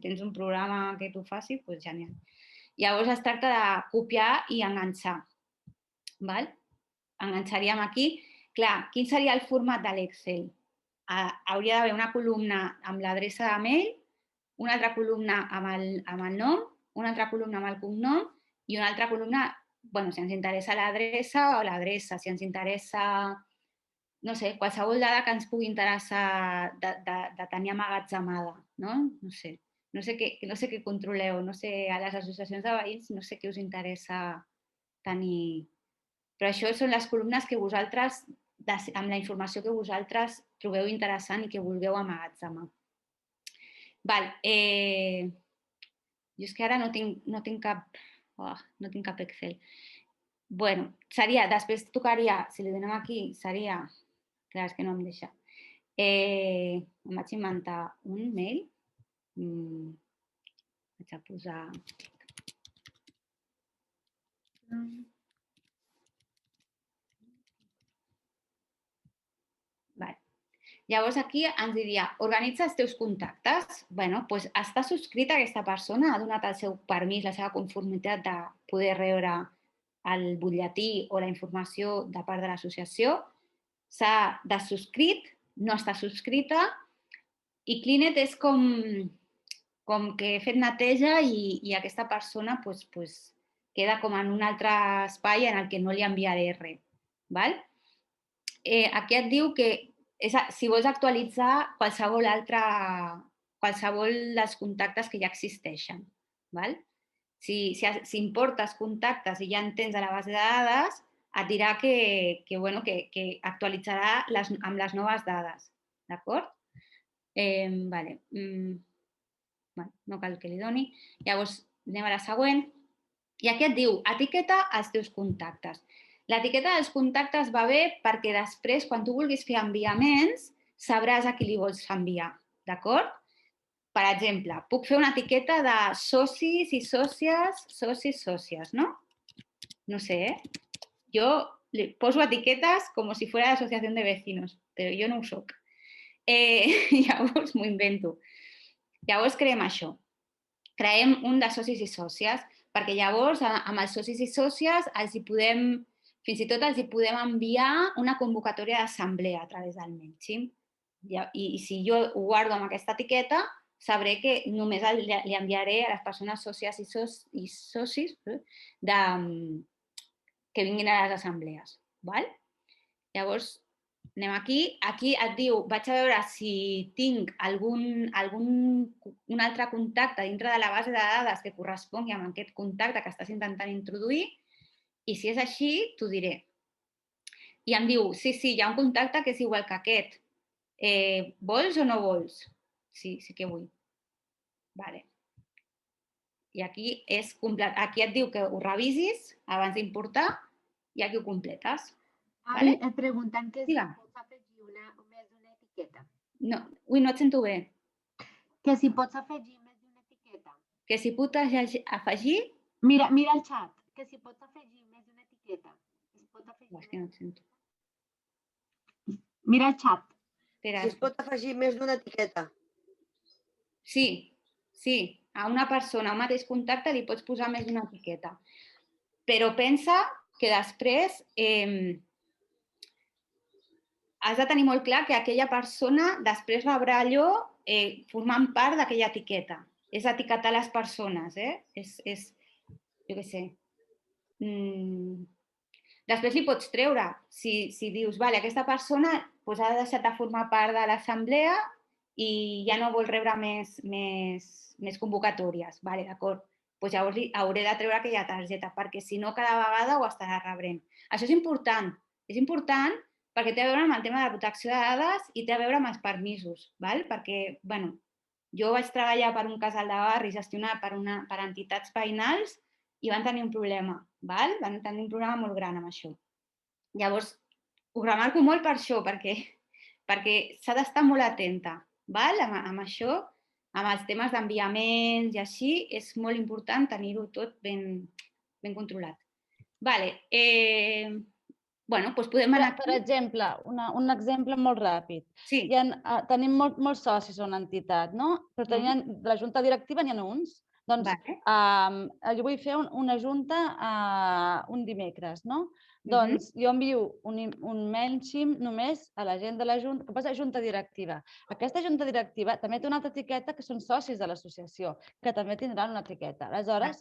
tens un programa que t'ho faci, doncs genial. Llavors es tracta de copiar i enganxar. Enganxaríem aquí. Clar, quin seria el format de l'Excel? Hauria d'haver una columna amb l'adreça de mail, una altra columna amb el nom, una altra columna amb el cognom i una altra columna, si ens interessa l'adreça o l'adreça, si ens interessa, no sé, qualsevol dada que ens pugui interessar de tenir amagatzemada, no? No sé què controleu, no sé, a les associacions de veïns no sé què us interessa tenir. Però això són les columnes que vosaltres, amb la informació que vosaltres trobeu interessant i que vulgueu amagatzemar. Jo és que ara no tinc cap Excel. Després tocaria, si li donem aquí, seria... Clar, és que no em deixa. Em vaig inventar un mail. Vaig a posar... Llavors aquí ens diria, organitza els teus contactes. Bé, doncs està subscrita aquesta persona, ha donat el seu permís, la seva conformitat de poder rebre el butlletí o la informació de part de l'associació. S'ha dessubscrit, no està subscrita, i Cleanet és com que he fet neteja i aquesta persona queda com en un altre espai en el que no li enviaré res. Aquí et diu que si vols actualitzar qualsevol dels contactes que ja existeixen. Si importes contactes i ja en tens a la base de dades, et dirà que actualitzarà amb les noves dades. D'acord? No cal que li doni. Llavors, anem a la següent. I aquí et diu, etiqueta els teus contactes. L'etiqueta dels contactes va bé perquè després, quan tu vulguis fer enviaments, sabràs a qui li vols enviar. D'acord? Per exemple, puc fer una etiqueta de socis i sòcies, no? No sé, Jo le poso etiquetes com si fuera l'associació de vecinos, però jo no ho soc. Llavors m'ho invento. Llavors creem això. Creem un de socis i sòcies, perquè llavors amb els socis i sòcies fins i tot els podem enviar una convocatòria d'assemblea a través del MailChimp. I si jo ho guardo amb aquesta etiqueta, sabré que només li enviaré a les persones sòcies i socis que vinguin a les assemblees. Llavors, anem aquí. Aquí et diu, vaig a veure si tinc un altre contacte dintre de la base de dades que correspongui amb aquest contacte que estàs intentant introduir, i si és així, t'ho diré. I em diu, sí, hi ha un contacte que és igual que aquest. Vols o no vols? Sí que vull. I aquí et diu que ho revisis abans d'importar i aquí ho completes. Avi, et pregunten que si pots afegir més d'una etiqueta. No et sento bé. Que si pots afegir més d'una etiqueta. Que si pots afegir... Mira el xat. Que si pots afegir més d'una etiqueta. És que no et sento. Mira el xat. Si es pot afegir més d'una etiqueta. Sí. A una persona, a un mateix contacte, li pots posar més d'una etiqueta. Però pensa que després has de tenir molt clar que aquella persona després rebrà allò formant part d'aquella etiqueta. És etiquetar les persones, jo què sé. Després li pots treure. Si dius, aquesta persona ha deixat de formar part de l'assemblea i ja no vol rebre més convocatòries. D'acord. Llavors hauré de treure aquella targeta, perquè si no cada vegada ho estarà rebrent. Això és important. És important perquè té a veure amb el tema de la protecció de dades i té a veure amb els permisos. Perquè, jo vaig treballar per un casal de barri gestionat per entitats veïnals i van tenir un problema. Van tenir un problema molt gran amb això. Llavors, ho remarco molt per això, perquè s'ha d'estar molt atenta amb això, amb els temes d'enviaments i així, és molt important tenir-ho tot ben controlat. Doncs podem anar aquí. Per exemple, un exemple molt ràpid. Tenim molts socis a una entitat, no? Però de la junta directiva n'hi ha uns. Doncs jo vull fer una junta un dimecres, no? Doncs jo envio un MailChimp només a la gent de la junta, que posa junta directiva. Aquesta junta directiva també té una altra etiqueta que són socis de l'associació, que també tindran una etiqueta. Aleshores,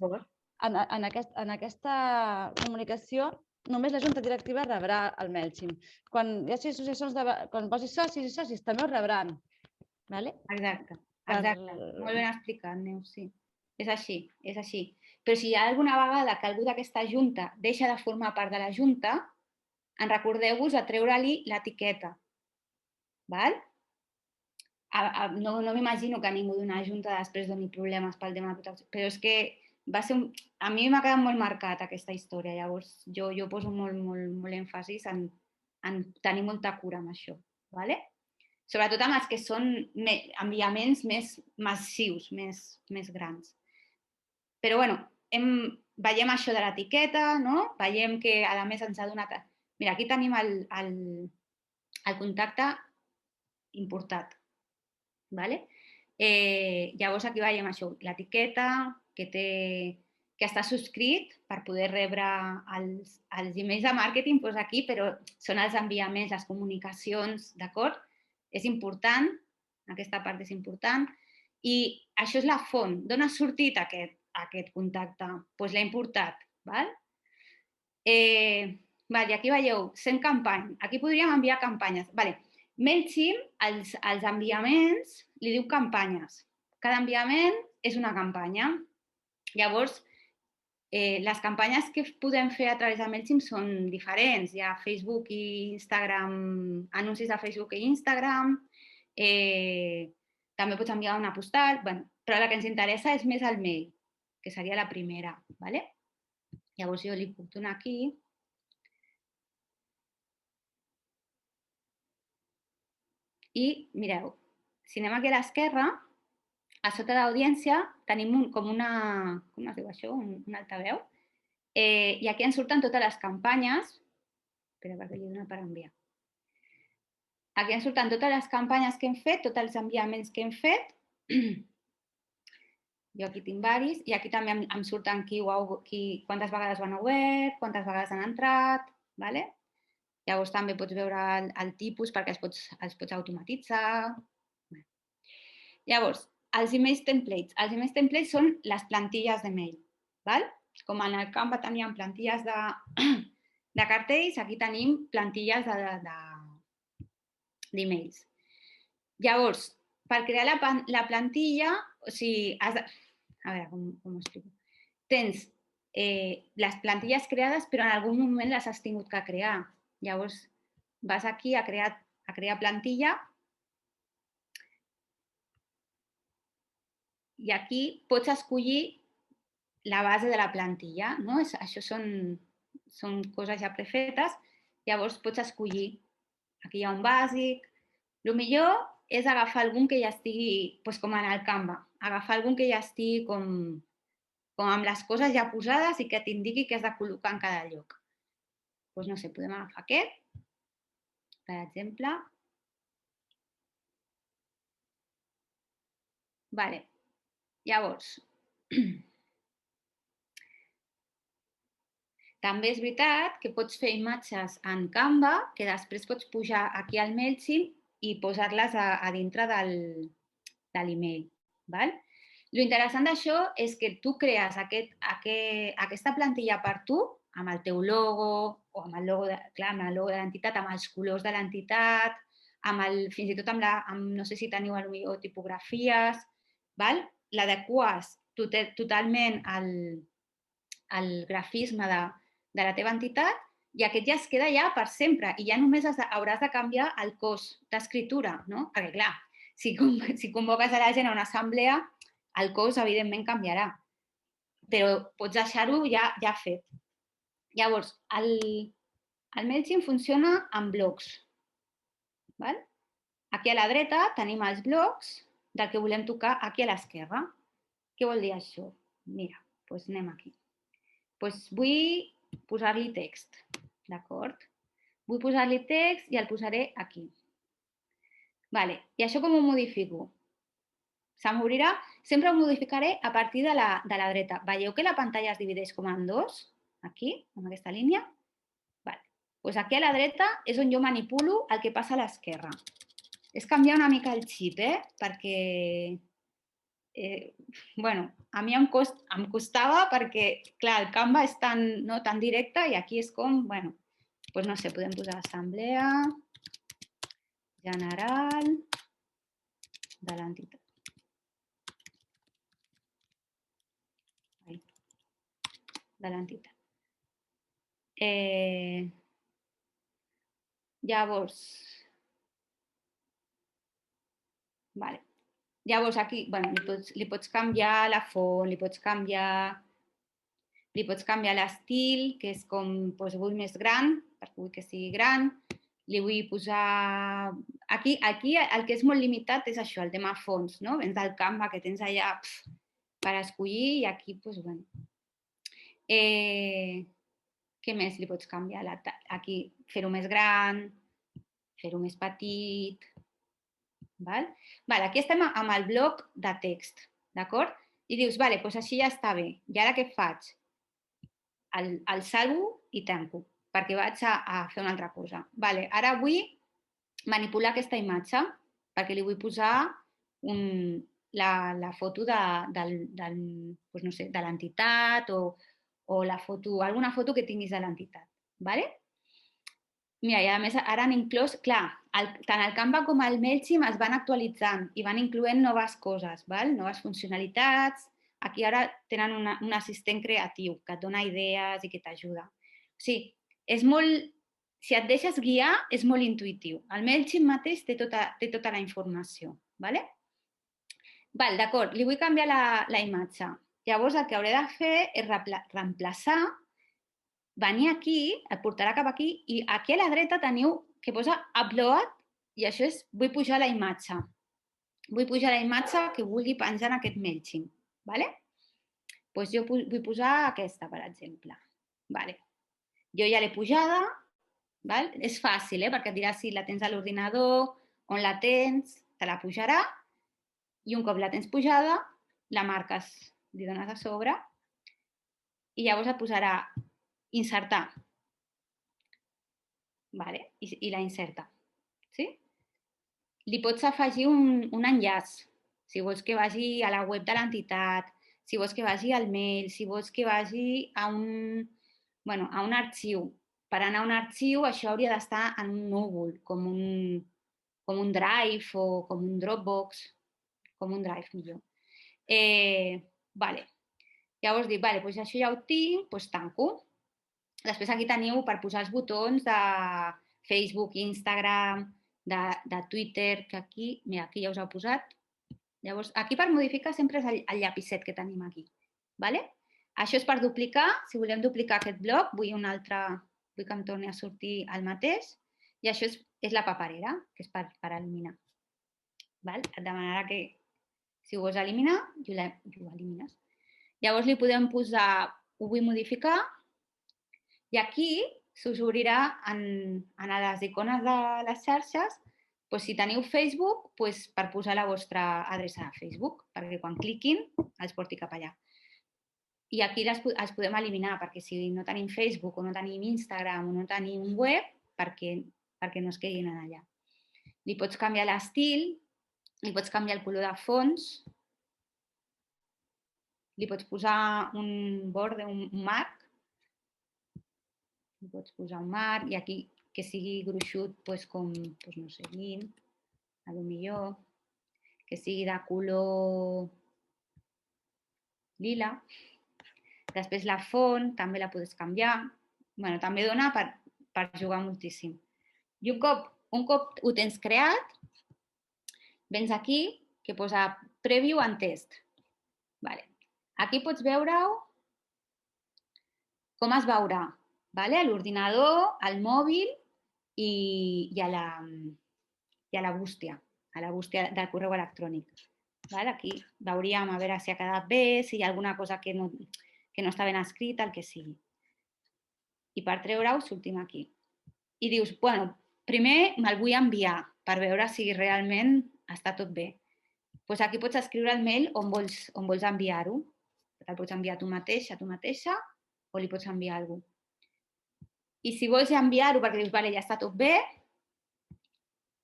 en aquesta comunicació, només la junta directiva rebrà el MailChimp. Quan posis socis i socis, també ho rebran. Exacte. Molt ben explicat, Neus, sí. És així. Però si hi ha alguna vegada que algú d'aquesta junta deixa de formar part de la junta, recordeu-vos de treure-li l'etiqueta. No m'imagino que ningú d'una junta després doni problemes pel tema de protecció, però és que a mi m'ha quedat molt marcat aquesta història, llavors jo poso molt èmfasis en tenir molta cura amb això. Sobretot amb els que són enviaments més massius, més grans. Però, veiem això de l'etiqueta, veiem que, a més, ens ha donat... Mira, aquí tenim el contacte importat. Vale? Llavors aquí veiem això, l'etiqueta que està subscrit per poder rebre els emails de màrqueting, doncs aquí, però són els enviaments, les comunicacions, d'acord? És important, aquesta part és important. I això és la font. D'on ha sortit aquest contacte? Doncs l'ha importat, d'acord? I aquí veieu, 100 campanyes. Aquí podríem enviar campanyes. MailChimp, els enviaments, li diu campanyes. Cada enviament és una campanya. Llavors, les campanyes que podem fer a través de MailChimp són diferents. Hi ha Facebook i Instagram, anuncis de Facebook i Instagram. També pots enviar una postal, però la que ens interessa és més el mail, que seria la primera. Llavors jo li puc donar aquí. I mireu, si anem aquí a l'esquerra, a sota d'audiència tenim com una, com es diu això? Un altaveu. I aquí ens surten totes les campanyes. Espera, perquè li dono per enviar. Aquí ens surten totes les campanyes que hem fet, tots els enviaments que hem fet. Jo aquí tinc varis. I aquí també em surten quantes vegades ho han obert, quantes vegades han entrat. Llavors també pots veure el tipus perquè els pots automatitzar. Llavors, els emails templates. Els emails templates són les plantilles de mail. Com en el Canva teníem plantilles de cartells, aquí tenim plantilles d'emails. Llavors, per crear la plantilla, o sigui, a veure com ho explico. Tens les plantilles creades, però en algun moment les has tingut que crear. Llavors, vas aquí a crear plantilla i aquí pots escollir la base de la plantilla. Això són coses ja prefetes. Llavors, pots escollir. Aquí hi ha un bàsic. El millor és agafar algun que ja estigui, com en el Canva, agafar algun que ja estigui com amb les coses ja posades i que t'indiqui que has de col·locar en cada lloc. Doncs no sé, podem agafar aquest, per exemple. Llavors, també és veritat que pots fer imatges en Canva que després pots pujar aquí al MailChimp i posar-les a dintre de l'email. L'interessant d'això és que tu crees aquesta plantilla per tu, amb el teu logo, o amb el logo de l'entitat, amb els colors de l'entitat, fins i tot amb, no sé si teniu potser tipografies, l'adeques totalment al grafisme de la teva entitat i aquest ja es queda ja per sempre i ja només hauràs de canviar el cos d'escriptura, perquè clar, si convoques a la gent a una assemblea, el cos evidentment canviarà, però pots deixar-ho ja fet. Llavors, el MailChimp funciona en blocs. Aquí a la dreta tenim els blocs del que volem tocar aquí a l'esquerra. Què vol dir això? Mira, doncs anem aquí. Vull posar-li text, d'acord? Vull posar-li text i el posaré aquí. I això com ho modifico? Se'm obrirà, sempre ho modificaré a partir de la dreta. Veieu que la pantalla es divideix com en dos? Aquí, amb aquesta línia. Doncs aquí a la dreta és on jo manipulo el que passa a l'esquerra. És canviar una mica el xip, perquè a mi em costava perquè, clar, el Canva és tan directe i aquí és com, doncs no sé, podem posar assemblea general de l'entitat. De l'entitat. Llavors aquí li pots canviar la font, li pots canviar l'estil, que és com vull més gran, perquè vull que sigui gran, li vull posar... Aquí el que és molt limitat és això, el tema fonts, vens del Canva que tens allà per escollir i aquí, doncs, què més li pots canviar? Aquí, fer-ho més gran, fer-ho més petit, Aquí estem amb el bloc de text, d'acord? I dius, doncs així ja està bé. I ara què faig? El salvo i tanco, perquè vaig a fer una altra cosa. Ara vull manipular aquesta imatge, perquè li vull posar la foto de l'entitat o alguna foto que tinguis de l'entitat. Mira, i a més ara han inclòs, clar, tant el Canva com el MailChimp es van actualitzant i van incloent noves coses, noves funcionalitats. Aquí ara tenen un assistent creatiu que et dona idees i que t'ajuda. O sigui, és molt... Si et deixes guiar, és molt intuïtiu. El MailChimp mateix té tota la informació. D'acord, li vull canviar la imatge. Llavors, el que hauré de fer és reemplaçar, venir aquí, et portarà cap aquí, i aquí a la dreta teniu que posa Upload, i això és, vull pujar la imatge. Vull pujar la imatge que vulgui penjar en aquest MailChimp. Doncs jo vull posar aquesta, per exemple. Jo ja l'he pujada. És fàcil, perquè et dirà si la tens a l'ordinador, on la tens, te la pujarà, i un cop la tens pujada, la marques, li dones a sobre, i llavors et posarà insertar. I la inserta. Li pots afegir un enllaç, si vols que vagi a la web de l'entitat, si vols que vagi al mail, si vols que vagi a un arxiu. Per anar a un arxiu, això hauria d'estar en un núvol, com un Drive o com un Dropbox, com un Drive, millor. Llavors dic, doncs això ja ho tinc, doncs tanco. Després aquí teniu per posar els botons de Facebook, Instagram, de Twitter, que aquí, mira, aquí ja us heu posat. Llavors, aquí per modificar sempre és el llapicet que tenim aquí. Això és per duplicar. Si volem duplicar aquest bloc, vull un altre... Vull que em torni a sortir el mateix. I això és la paperera, que és per eliminar. Et demanarà que, si ho vols eliminar, i ho elimines. Llavors li podem posar, ho vull modificar, i aquí s'us obrirà en les icones de les xarxes, si teniu Facebook, per posar la vostra adreça a Facebook, perquè quan cliquin els porti cap allà. I aquí els podem eliminar, perquè si no tenim Facebook o no tenim Instagram o no tenim web, perquè no es quedin allà. Li pots canviar l'estil, li pots canviar el color de fons, li pots posar un borde, un marc, li pots posar un marc i aquí que sigui gruixut com, no sé, lin, potser, que sigui de color lila. Després la font també la pots canviar. També dona per jugar moltíssim. I un cop ho tens creat, vens aquí que posa Preview and Test. Aquí pots veure-ho com es veurà. A l'ordinador, al mòbil i a la bústia del correu electrònic. Aquí veuríem a veure si ha quedat bé, si hi ha alguna cosa que no està ben escrita, el que sigui. I per treure-ho sortim aquí. I dius, primer me'l vull enviar per veure si realment està tot bé. Doncs aquí pots escriure el mail on vols enviar-ho. Te'l pots enviar a tu mateix, a tu mateixa, o li pots enviar a algú. I si vols enviar-ho perquè dius, ja està tot bé,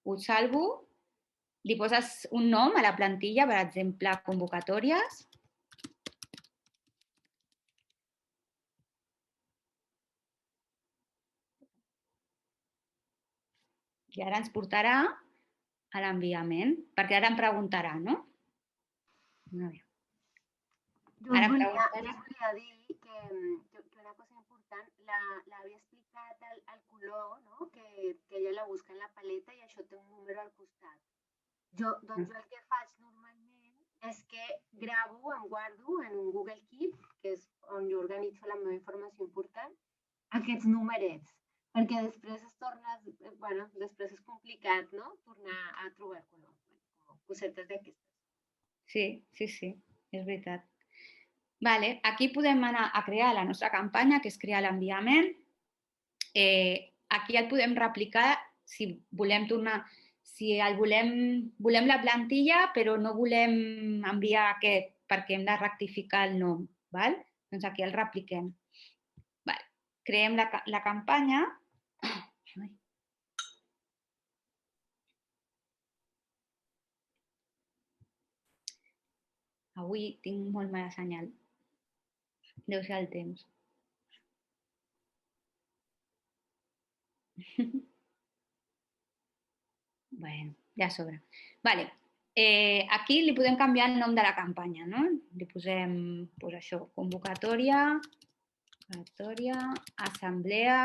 ho salvo, li poses un nom a la plantilla, per exemple, convocatòries. I ara ens portarà a l'enviament, perquè ara em preguntarà, no? Ara em preguntarà. Jo volia dir que una cosa important, l'havia explicat el color, que ella la busca en la paleta i això té un número al costat. Doncs jo el que faig normalment és que gravo, em guardo en un Google Keep, que és on jo organitzo la meva informació important, aquests numerets. Perquè després després és complicat, no?, tornar a trobar cosetes d'aquestes. Sí, és veritat. Aquí podem anar a crear la nostra campanya, que és crear l'enviament. Aquí el podem replicar si volem tornar... si volem la plantilla però no volem enviar aquest perquè hem de rectificar el nom, val? Doncs aquí el repliquem. Creem la campanya. Avui tinc molt mala senyal. Deu ser el temps. Bueno, ja sobra. Vale. Aquí li podem canviar el nom de la campanya, no? Li posem, doncs això, convocatòria, assemblea,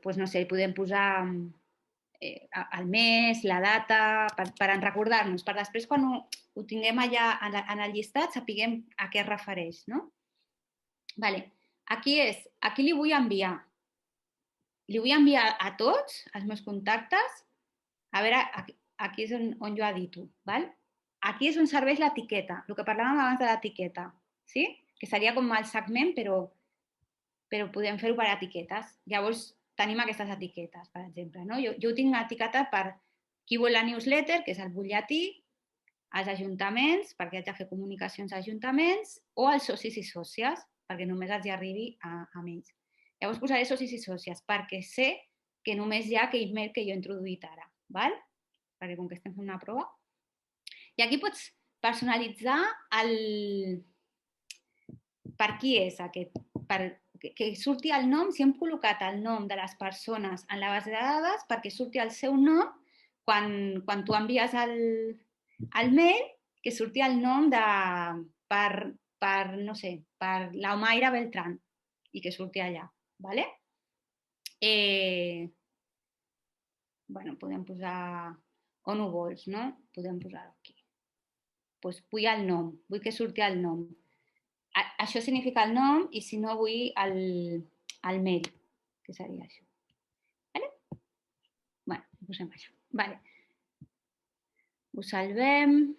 doncs no sé, li podem posar el mes, la data, per recordar-nos, per després quan ho tinguem allà en el llistat sapiguem a què es refereix, no? Vale. Aquí li vull enviar. Li vull enviar a tots els meus contactes. A veure, aquí és on jo edito. Aquí és on serveix l'etiqueta, el que parlàvem abans de l'etiqueta, que seria com el segment, però podem fer-ho per etiquetes. Llavors, tenim aquestes etiquetes, per exemple. Jo ho tinc etiquetat per qui vol la newsletter, que és el butlletí, els ajuntaments, perquè haig de fer comunicacions a ajuntaments, o els socis i sòcies, perquè només els hi arribi a ells. Llavors posaré socis i sòcies, perquè sé que només hi ha aquell mail que jo he introduït ara, perquè com que estem fent una prova. I aquí pots personalitzar per qui és aquest, que surti el nom, si hem col·locat el nom de les persones en la base de dades, perquè surti el seu nom quan tu envies el mail, que surti el nom no sé, per l'Omaira Beltrán i que surti allà, ¿vale? Bueno, podem posar on ho vols, no? Podem posar aquí. Doncs vull el nom, vull que surti el nom. Això significa el nom i si no vull el mail, que seria això. Vale? Bueno, posem això. Vale. Ho salvem.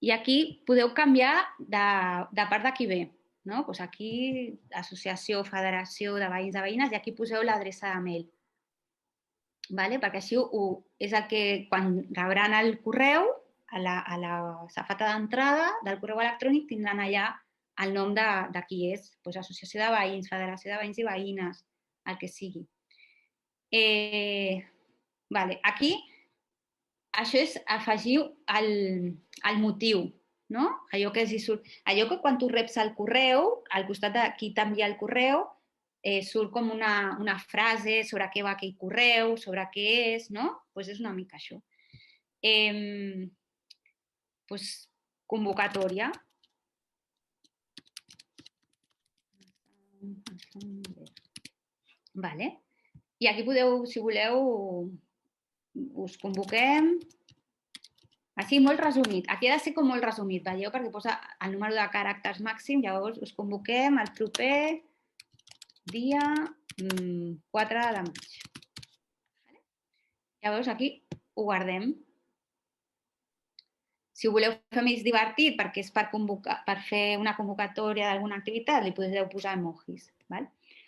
I aquí podeu canviar de part de qui ve. Doncs aquí, associació, federació de veïns, de veïnes, i aquí poseu l'adreça de mail. Perquè així és el que quan rebran el correu, a la safata d'entrada del correu electrònic tindran allà el nom de qui és, associació de veïns, federació de veïns i veïnes, el que sigui. Aquí, això és afegir el motiu, allò que quan tu reps el correu, al costat de qui t'envia el correu, surt com una frase sobre què va aquell correu, sobre què és, doncs és una mica això. Convocatòria. I aquí podeu, si voleu, us convoquem. Així, molt resumit. Aquí ha de ser com molt resumit, veieu? Perquè posa el número de caràcters màxim, llavors us convoquem el proper dia 4 de maig. Llavors aquí ho guardem. Si ho voleu fer més divertit, perquè és per fer una convocatòria d'alguna activitat, li podeu posar emojis.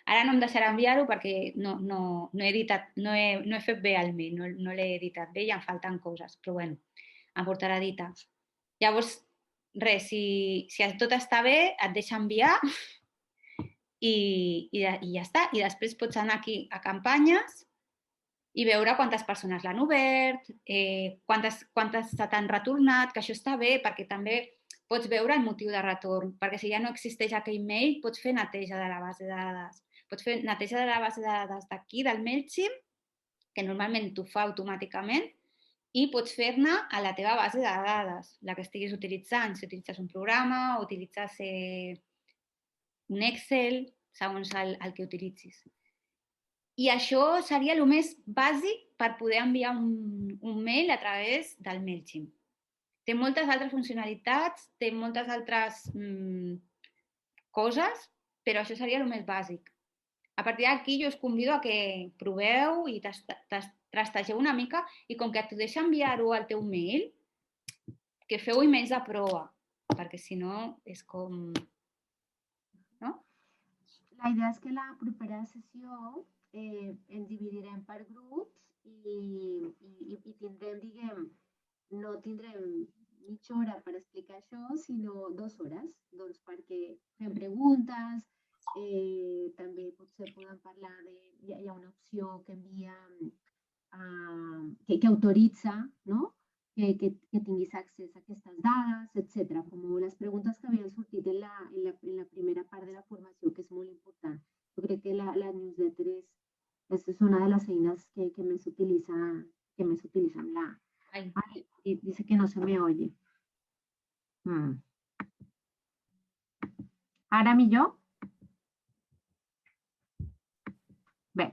Ara no em deixarà enviar-ho perquè no he fet bé el mail, no l'he editat bé i em falten coses, però bueno, em portarà a editar. Llavors, res, si tot està bé, et deixa enviar i ja està. I després pots anar aquí a campanyes i veure quantes persones l'han obert, quantes se t'han retornat, que això està bé perquè també pots veure el motiu de retorn, perquè si ja no existeix aquell mail, pots fer neteja de la base de dades. Pots fer neteja de la base de dades d'aquí, del MailChimp, que normalment t'ho fa automàticament, i pots fer-ne a la teva base de dades, la que estiguis utilitzant, si utilitzes un programa o utilitzes un Excel, segons el que utilitzis. I això seria el més bàsic per poder enviar un mail a través del MailChimp. Té moltes altres funcionalitats, té moltes altres coses, però això seria el més bàsic. A partir d'aquí jo us convido a que proveu i trastegeu una mica i com que et deixa enviar-ho al teu mail, que feu emails de prova, perquè si no és com La idea és que la propera sessió ens dividirem per grups i tindrem, diguem, no tindrem mitja hora per explicar això, sinó 2 hores, doncs perquè fem preguntes, també potser podem parlar de... Hi ha una opció que envia, que autoritza, no?, que tinguis accés a aquestes dades, etc. Com les preguntes que havien sortit en la primera part de la formació, que és molt important. Jo crec que la newsletter és una de les eines que més s'utilitza en la... Ay, dice que no se me oye. Ara millor? Bé,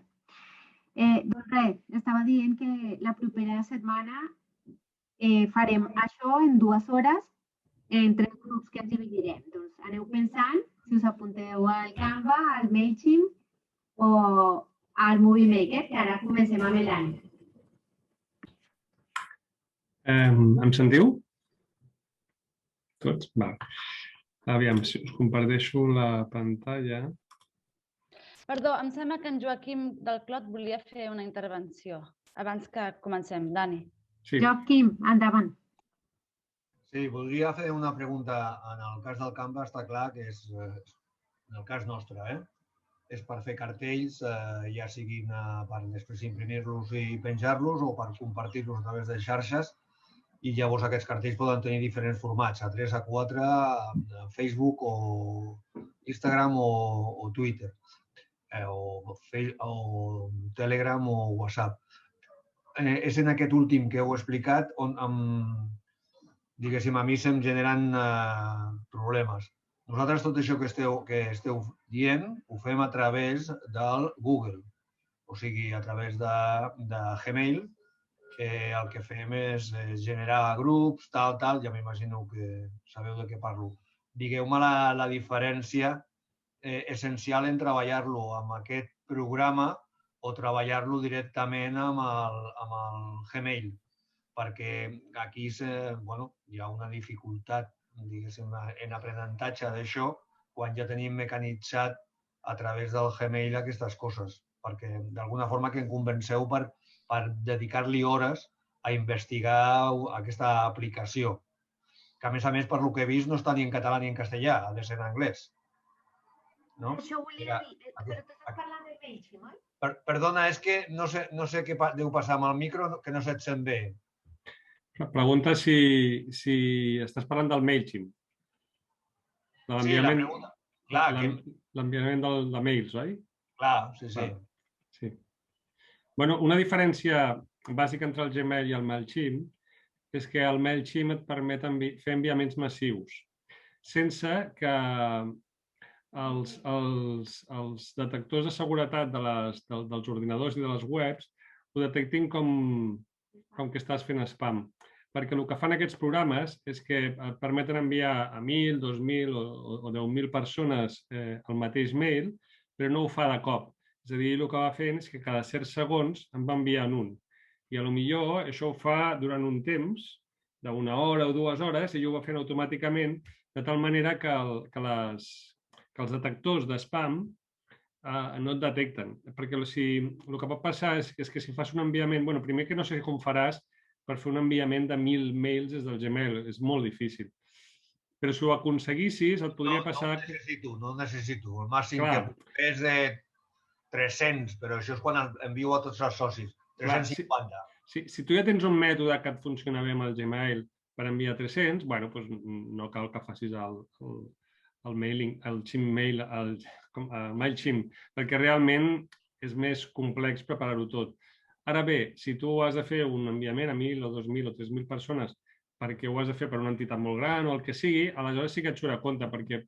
doncs res, estava dient que la propera setmana farem això en 2 hores en 3 grups que ens dividirem. Doncs aneu pensant si us apunteu al Canva, al MailChimp o al Movie Maker, que ara comencem amb l'any. Em sentiu? Tots? Va. Aviam, si us comparteixo la pantalla. Perdó, em sembla que en Joaquim del Clot volia fer una intervenció abans que comencem. Dani. Sí. Joaquim, endavant. Sí, voldria fer una pregunta. En el cas del Canva està clar que és, en el cas nostre, és per fer cartells, ja siguin per després imprimir-los i penjar-los o per compartir-los a través de xarxes. I llavors aquests cartells poden tenir diferents formats, A3, A4, Facebook o Instagram o Twitter, o Telegram o WhatsApp. És en aquest últim que heu explicat on, diguéssim, a mi se'm generen problemes. Nosaltres tot això que esteu dient ho fem a través del Google, o sigui, a través de Gmail, que el que fem és generar grups, tal, ja m'imagino que sabeu de què parlo. Digueu-me la diferència essencial en treballar-lo amb aquest programa o treballar-lo directament amb el Gmail, perquè aquí hi ha una dificultat, diguéssim, en aprenentatge d'això quan ja tenim mecanitzat a través del Gmail aquestes coses, perquè d'alguna forma que em convenceu per dedicar-li hores a investigar aquesta aplicació, que a més, per lo que he vist, no està ni en català ni en castellà, ha de ser en anglès. Això volia dir, però t'estàs parlant de MailChimp, oi? Perdona, és que no sé què deu passar amb el micro, que no se't sent bé. Pregunta si estàs parlant del MailChimp. Sí, la pregunta. L'enviament de mails, oi? Clar, sí. Sí. Bueno, una diferència bàsica entre el Gmail i el MailChimp és que el MailChimp et permet fer enviaments massius sense que els detectors de seguretat dels ordinadors i de les webs ho detectin com que estàs fent spam. Perquè el que fan aquests programes és que et permeten enviar a 1.000, 2.000 o 10.000 persones el mateix mail, però no ho fa de cop. És a dir, el que va fent és que cada certs segons en va enviant un. I potser això ho fa durant un temps, d'una hora o 2 hores, i ell ho va fent automàticament, de tal manera que els detectors de spam no et detecten. Perquè el que pot passar és que si fas un enviament... Primer que no sé com faràs per fer un enviament de 1.000 mails des del Gmail. És molt difícil. Però si ho aconseguissis, et podria passar... No necessito. El màxim que és de 300, però això és quan envio a tots els socis. 350. Si tu ja tens un mètode que et funciona bé amb el Gmail per enviar 300, doncs no cal que facis el MailChimp, perquè realment és més complex preparar-ho tot. Ara bé, si tu has de fer un enviament a 1.000 o 2.000 o 3.000 persones perquè ho has de fer per una entitat molt gran o el que sigui, aleshores sí que et surt a compte, perquè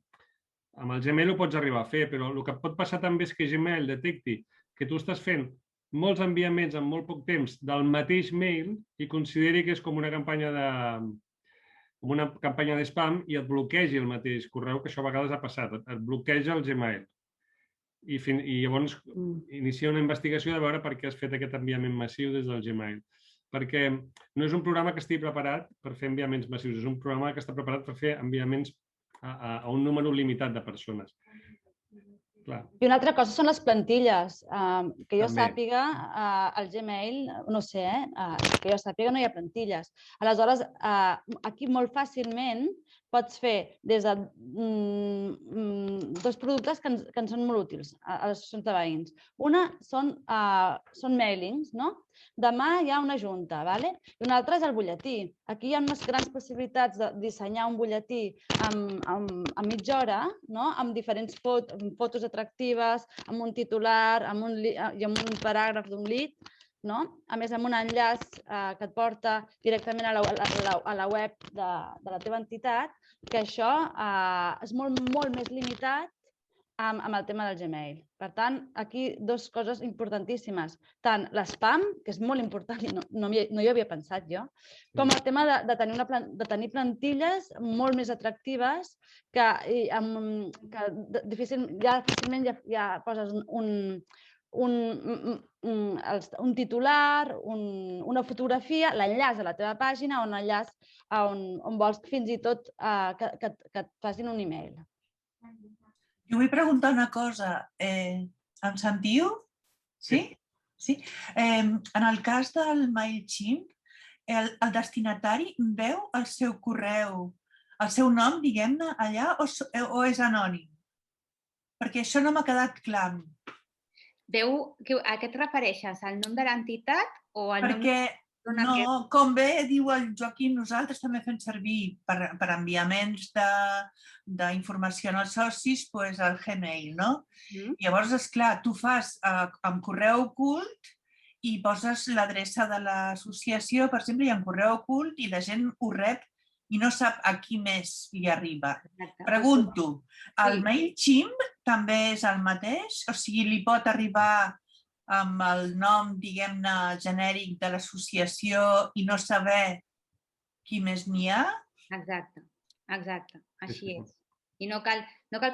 amb el Gmail ho pots arribar a fer, però el que pot passar també és que Gmail detecti que tu estàs fent molts enviaments en molt poc temps del mateix mail i consideri que és com una campanya de spam i et bloquegi el mateix correu, que això a vegades ha passat, et bloqueja el Gmail. I llavors inicia una investigació de veure per què has fet aquest enviament massiu des del Gmail. Perquè no és un programa que estigui preparat per fer enviaments massius, és un programa que està preparat per fer enviaments a un número limitat de persones. I una altra cosa són les plantilles. Que jo sàpiga, al Gmail, no sé, que jo sàpiga no hi ha plantilles. Aleshores, aquí molt fàcilment pots fer des de dos productes que ens són molt útils a les associacions de veïns. Una són mailings, no? Demà hi ha una junta, i una altra és el butlletí. Aquí hi ha unes grans possibilitats de dissenyar un butlletí a mitja hora, amb diferents fotos atractives, amb un titular i amb un paràgraf d'un lead, a més amb un enllaç que et porta directament a la web de la teva entitat, que això és molt més limitat amb el tema del Gmail. Per tant, aquí dues coses importantíssimes. Tant l'spam, que és molt important i no hi havia pensat jo, com el tema de tenir plantilles molt més atractives que difícilment ja poses un titular, una fotografia, l'enllaç a la teva pàgina o un enllaç on vols fins i tot que et facin un e-mail. Jo vull preguntar una cosa. Em sentiu? Sí? En el cas del MailChimp, el destinatari veu el seu correu, el seu nom, diguem-ne, allà o és anònim? Perquè això no m'ha quedat clar. A què et refereixes? Al nom de l'entitat o al nom... Perquè, no, com bé diu el Joaquim, nosaltres també fem servir per enviaments d'informació als socis el Gmail, no? Llavors, esclar, tu fas amb correu ocult i poses l'adreça de l'associació, per exemple, i en correu ocult i la gent ho rep i no sap a qui més li arriba. Pregunto, el MailChimp també és el mateix? O sigui, li pot arribar amb el nom, diguem-ne, genèric de l'associació i no saber qui més n'hi ha? Exacte, així és. I no cal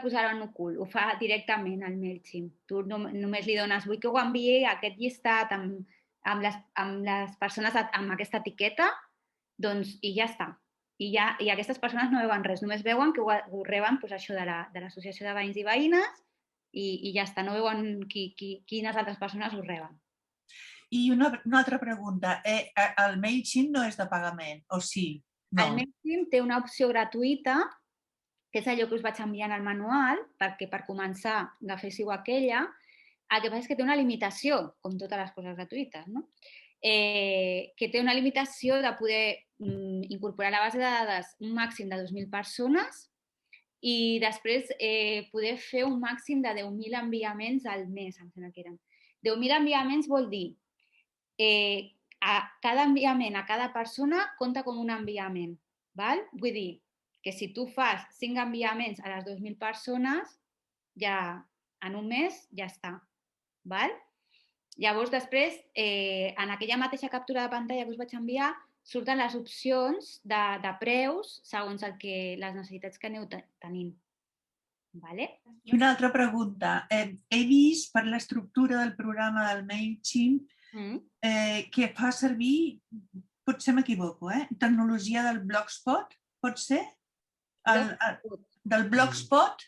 posar-ho en ocult, ho fa directament al MailChimp. Tu només li dones, vull que ho enviï a aquest llistat amb les persones amb aquesta etiqueta, doncs, i ja està. I aquestes persones no veuen res, només veuen que ho reben això de l'associació de veïns i veïnes i ja està, no veuen quines altres persones ho reben. I una altra pregunta, el MailChimp no és de pagament, o sí? El MailChimp té una opció gratuïta, que és allò que us vaig enviar en el manual, perquè per començar agaféssiu aquella. El que passa és que té una limitació, com totes les coses gratuïtes, no? Que té una limitació de poder incorporar a la base de dades un màxim de 2.000 persones i després poder fer un màxim de 10.000 enviaments al mes, em sembla que eren. 10.000 enviaments vol dir cada enviament a cada persona compta com un enviament. Vull dir que si tu fas 5 enviaments a les 2.000 persones, ja en un mes ja està. Llavors, després, en aquella mateixa captura de pantalla que us vaig enviar, surten les opcions de preus segons les necessitats que aneu tenint. I una altra pregunta. He vist per l'estructura del programa del MailChimp que fa servir, potser m'equivoco, tecnologia del Blogspot, pot ser? Del Blogspot,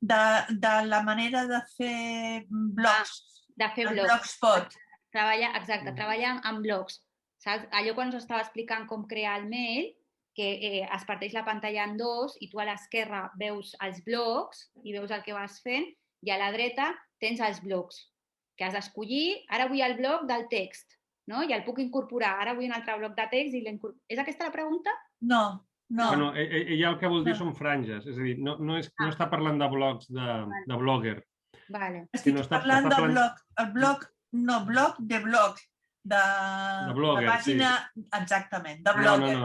de la manera de fer blogs. De fer blogs. Blogspot. Exacte, treballa amb blogs. Allò quan us estava explicant com crear el mail, que es parteix la pantalla en dos i tu a l'esquerra veus els blogs i veus el que vas fent i a la dreta tens els blogs, que has d'escollir, ara vull el bloc del text, i el puc incorporar, ara vull un altre bloc de text i l'incorporo. És aquesta la pregunta? No. Bueno, ella el que vol dir són franges, és a dir, no està parlant de blogs de blogger. Estic parlant del blog, blog de blog, de pàgina, exactament, de blogger.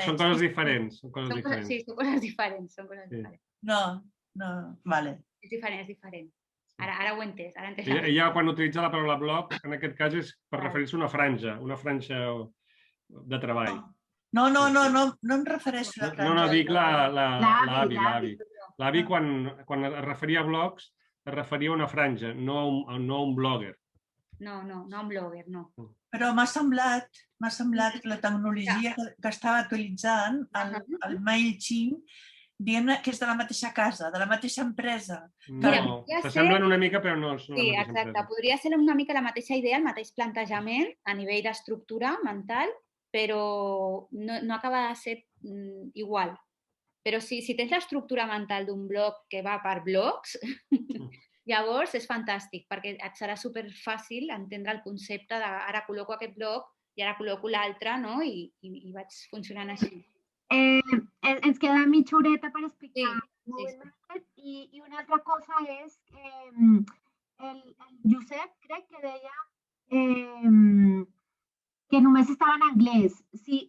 Són coses diferents. Sí, són coses diferents. No, vale. És diferent. Ara ho he entès. Ella quan utilitza la paraula blog, en aquest cas és per referir-se a una franja de treball. No em refereixo a la franja. No, dic l'avi. L'avi, quan es referia a blogs, es referia a una franja, no a un blogger. No un blogger, no. Però m'ha semblat que la tecnologia que estava utilitzant, el MailChimp, diem que és de la mateixa casa, de la mateixa empresa. No, s'assemblen una mica però no són la mateixa empresa. Exacte, podria ser una mica la mateixa idea, el mateix plantejament a nivell d'estructura mental, però no acaba de ser igual. Però si tens l'estructura mental d'un blog que va per blocs, llavors és fantàstic, perquè et serà superfàcil entendre el concepte de ara col·loco aquest blog i ara col·loco l'altre, no? I vaig funcionant així. Ens queda mitja horeta per explicar i una altra cosa és el Josep crec que deia que només estava en anglès. Si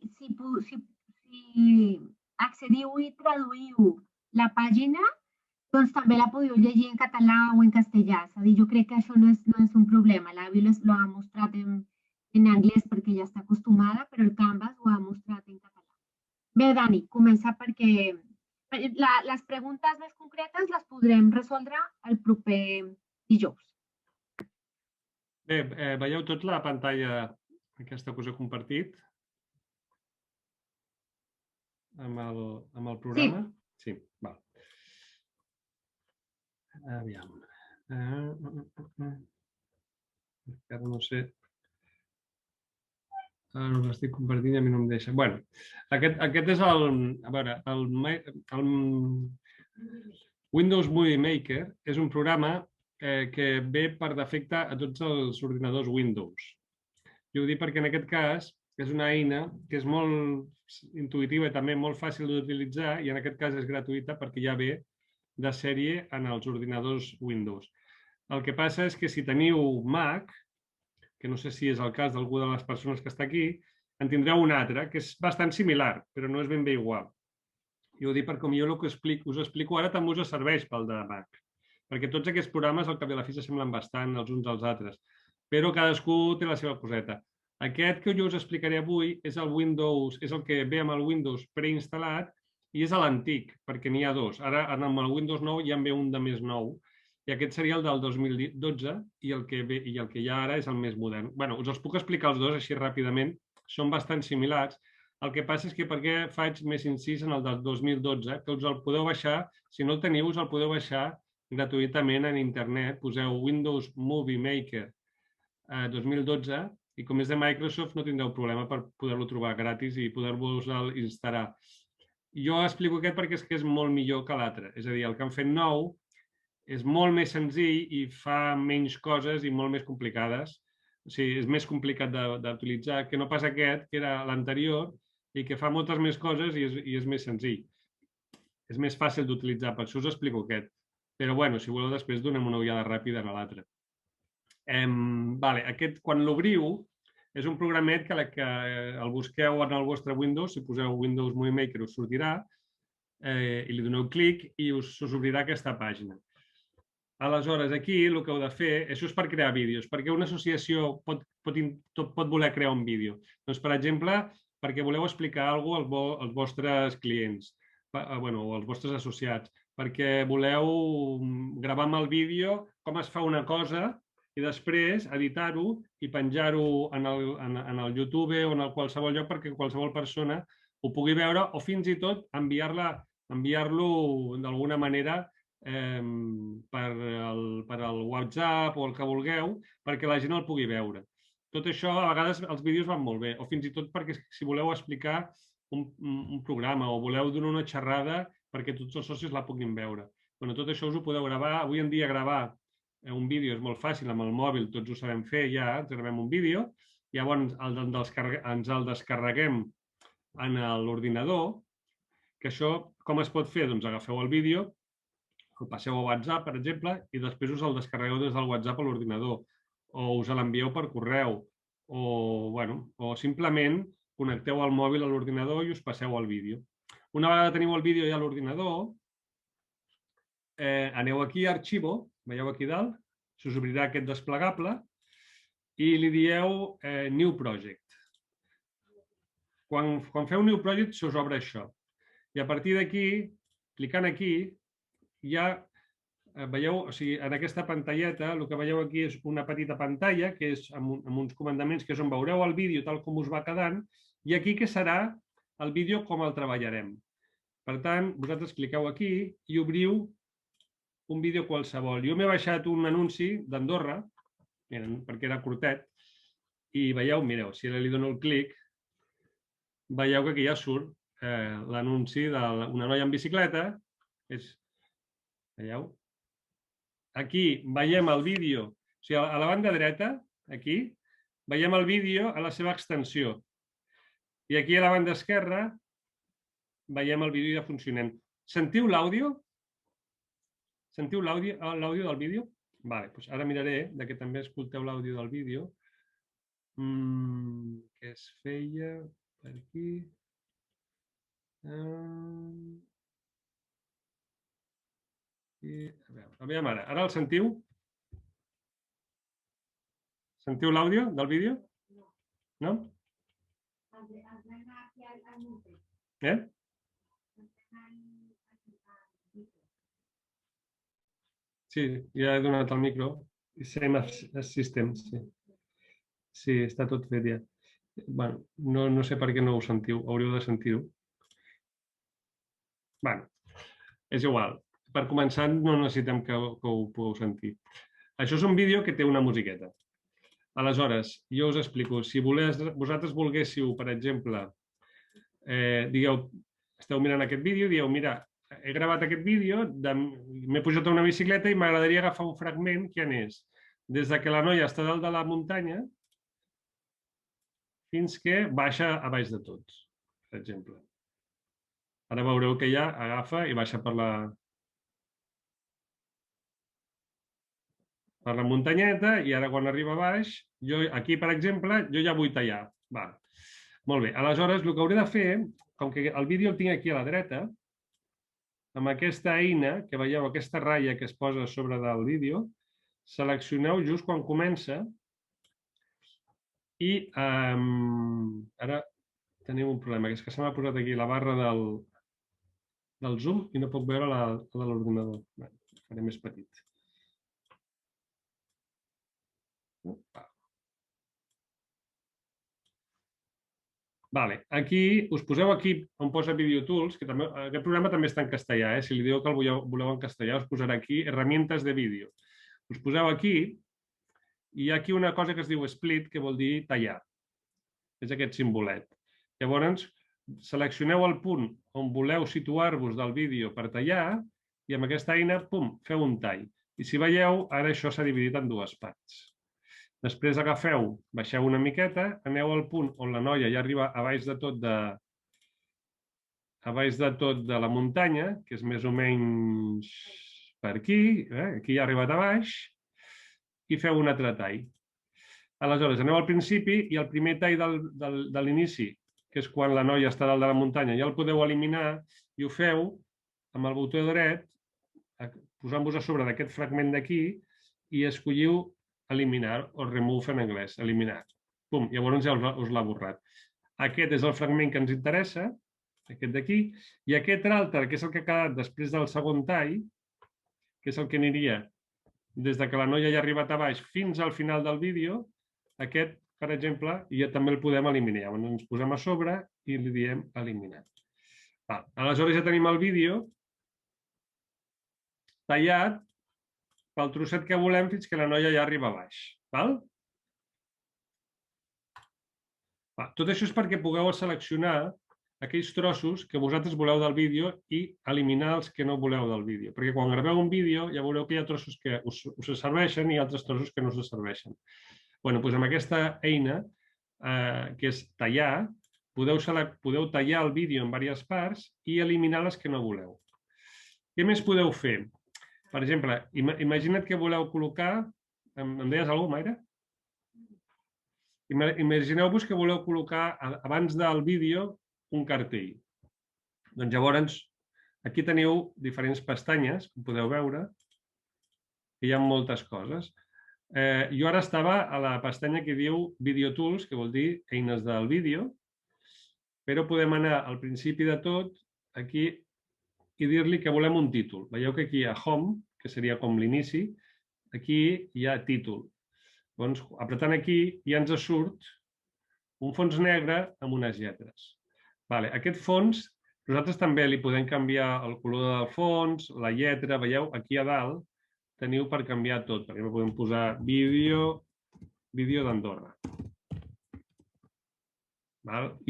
accediu i traduïu la pàgina, doncs també la podeu llegir en català o en castellà. És a dir, jo crec que això no és un problema. L'Avi l'ha mostrat en anglès perquè ja està acostumada, però el Canvas ho ha mostrat en català. Bé, Dani, comença perquè les preguntes més concretes les podrem resoldre el proper dijous. Bé, veieu tot la pantalla, aquesta que us he compartit? Amb el programa? Sí. Val. Aviam. Encara no sé. Ara no l'estic compartint i a mi no em deixa. Bé, aquest és el Windows Movie Maker. És un programa que ve per defecte a tots els ordinadors Windows. Jo ho dic perquè en aquest cas és una eina que és molt intuïtiva i també molt fàcil d'utilitzar i en aquest cas és gratuïta perquè ja ve de sèrie en els ordinadors Windows. El que passa és que si teniu Mac, que no sé si és el cas d'algú de les persones que està aquí, en tindreu un altre, que és bastant similar, però no és ben bé igual. Jo ho dic perquè com jo el que us explico ara també us serveix pel de Mac, perquè tots aquests programes al cap i a la fi s'assemblen bastant els uns als altres, però cadascú té la seva coseta. Aquest que jo us explicaré avui és el Windows, és el que ve amb el Windows preinstal·lat i és l'antic, perquè n'hi ha dos. Ara amb el Windows 9 ja en ve un de més nou, i aquest seria el del 2012 i el que hi ha ara és el més modern. Bé, us els puc explicar els dos així ràpidament, són bastant similars. El que passa és que per què faig més incís en el del 2012, que us el podeu baixar, si no el teniu us el podeu baixar gratuïtament en internet, poseu Windows Movie Maker 2012 i com és de Microsoft no tindreu problema per poder-lo trobar gratis i poder-vos-el instal·lar. Jo explico aquest perquè és que és molt millor que l'altre, és a dir, el que han fet nou és molt més senzill i fa menys coses i molt més complicades. O sigui, és més complicat d'utilitzar que no pas aquest, que era l'anterior, i que fa moltes més coses i és més senzill. És més fàcil d'utilitzar, per això us explico aquest. Però, bueno, si voleu, després donem una ullada ràpida a l'altre. Aquest, quan l'obriu, és un programet que el busqueu en el vostre Windows, si poseu Windows Movie Maker us sortirà, i li doneu clic i us obrirà aquesta pàgina. Aleshores, aquí el que heu de fer, això és per crear vídeos, perquè una associació pot voler crear un vídeo. Doncs, per exemple, perquè voleu explicar alguna cosa als vostres clients, o als vostres associats, perquè voleu gravar amb el vídeo com es fa una cosa i després editar-ho i penjar-ho en el YouTube o en qualsevol lloc perquè qualsevol persona ho pugui veure o fins i tot enviar-lo d'alguna manera per el WhatsApp o el que vulgueu perquè la gent el pugui veure. Tot això, a vegades els vídeos van molt bé, o fins i tot perquè si voleu explicar un programa o voleu donar una xerrada perquè tots els socis la puguin veure. Tot això us ho podeu gravar. Avui en dia gravar un vídeo és molt fàcil, amb el mòbil tots ho sabem fer ja, ens gravem un vídeo, llavors ens el descarreguem en l'ordinador, que això com es pot fer? Doncs agafeu el vídeo, el passeu a WhatsApp, per exemple, i després us el descarregueu des del WhatsApp a l'ordinador, o us l'envieu per correu, o simplement connecteu el mòbil a l'ordinador i us passeu el vídeo. Una vegada teniu el vídeo ja a l'ordinador, aneu aquí a Arxivo, veieu aquí dalt, s'us obrirà aquest desplegable i li dieu New Project. Quan feu New Project s'us obre això. I a partir d'aquí, clicant aquí, ja veieu, o sigui, en aquesta pantalleta, el que veieu aquí és una petita pantalla, que és amb uns comandaments, que és on veureu el vídeo tal com us va quedant, i aquí que serà el vídeo com el treballarem. Per tant, vosaltres cliqueu aquí i obriu un vídeo qualsevol. Jo m'he baixat un anunci d'Andorra, perquè era curtet, i veieu, mireu, si li dono el clic, veieu que aquí ja surt l'anunci d'una noia en bicicleta. Veieu? Aquí veiem el vídeo, o sigui, a la banda dreta, aquí, veiem el vídeo a la seva extensió. I aquí a la banda esquerra veiem el vídeo ja funcionant. Sentiu l'àudio? Sentiu l'àudio del vídeo? Vale, doncs ara miraré que també escolteu l'àudio del vídeo. Què es feia per aquí? A veure, ara el sentiu? Sentiu l'àudio del vídeo? No? Eh? Sí, ja he donat el micro. Same system, sí. Sí, està tot fet ja. Bueno, no sé per què no ho sentiu. Hauríeu de sentir-ho. Bueno, és igual. Per començar, no necessitem que ho pugueu sentir. Això és un vídeo que té una musiqueta. Aleshores, jo us explico. Si vosaltres volguéssiu, per exemple, digueu, esteu mirant aquest vídeo i dieu, mira, he gravat aquest vídeo, m'he pujat a una bicicleta i m'agradaria agafar un fragment que és des que la noia està dalt de la muntanya fins que baixa a baix de tots, per exemple. Ara veureu que ja agafa i baixa per la muntanyeta i ara quan arriba a baix, aquí, per exemple, jo ja vull tallar. Molt bé, aleshores el que hauré de fer, com que el vídeo el tinc aquí a la dreta, amb aquesta eina, que veieu aquesta ratlla que es posa a sobre del vídeo, seleccioneu just quan comença i ara tenim un problema, que és que se m'ha posat aquí la barra del zoom i no puc veure la de l'ordinador. Faré més petit. Aquí, us poseu aquí on posa Video Tools, que aquest programa també està en castellà, si li dieu que el voleu en castellà, us posarà aquí herramientes de vídeo. Us poseu aquí i hi ha aquí una cosa que es diu split, que vol dir tallar. És aquest simbolet. Llavors, seleccioneu el punt on voleu situar-vos del vídeo per tallar i amb aquesta eina, pum, feu un tall. I si veieu, ara això s'ha dividit en dues parts. Després agafeu, baixeu una miqueta, aneu al punt on la noia ja arriba a baix de tot de la muntanya, que és més o menys per aquí, aquí ja ha arribat a baix, i feu un altre tall. Aleshores, aneu al principi i el primer tall de l'inici, que és quan la noia està dalt de la muntanya, ja el podeu eliminar i ho feu amb el botó dret, posant-vos a sobre d'aquest fragment d'aquí i escolliu eliminar, o remove en anglès, eliminar. Pum, llavors ja us l'ha borrat. Aquest és el fragment que ens interessa, aquest d'aquí, i aquest altre, que és el que ha quedat després del segon tall, que és el que aniria des que la noia ja ha arribat a baix fins al final del vídeo, aquest, per exemple, ja també el podem eliminar. Llavors ens posem a sobre i li diem eliminar. Aleshores ja tenim el vídeo tallat pel trosset que volem fins que la noia ja arriba a baix. Tot això és perquè pugueu seleccionar aquells trossos que vosaltres voleu del vídeo i eliminar els que no voleu del vídeo. Perquè quan graveu un vídeo ja veureu que hi ha trossos que us serveixen i altres trossos que no us serveixen. Doncs amb aquesta eina, que és tallar, podeu tallar el vídeo en diverses parts i eliminar les que no voleu. Què més podeu fer? Per exemple, imagina't que voleu col·locar... Em deies alguna cosa, Mayra? Imagineu-vos que voleu col·locar abans del vídeo un cartell. Doncs llavors, aquí teniu diferents pestanyes, com podeu veure, que hi ha moltes coses. Jo ara estava a la pestanya que diu Video Tools, que vol dir eines del vídeo, però podem anar al principi de tot, aquí, i dir-li que volem un títol. Veieu que aquí hi ha Home, que seria com l'inici, aquí hi ha títol. Doncs, apretant aquí, ja ens surt un fons negre amb unes lletres. Aquest fons Nosaltres també li podem canviar el color del fons, la lletra, veieu? Aquí a dalt teniu per canviar tot. Per exemple, podem posar vídeo d'Andorra.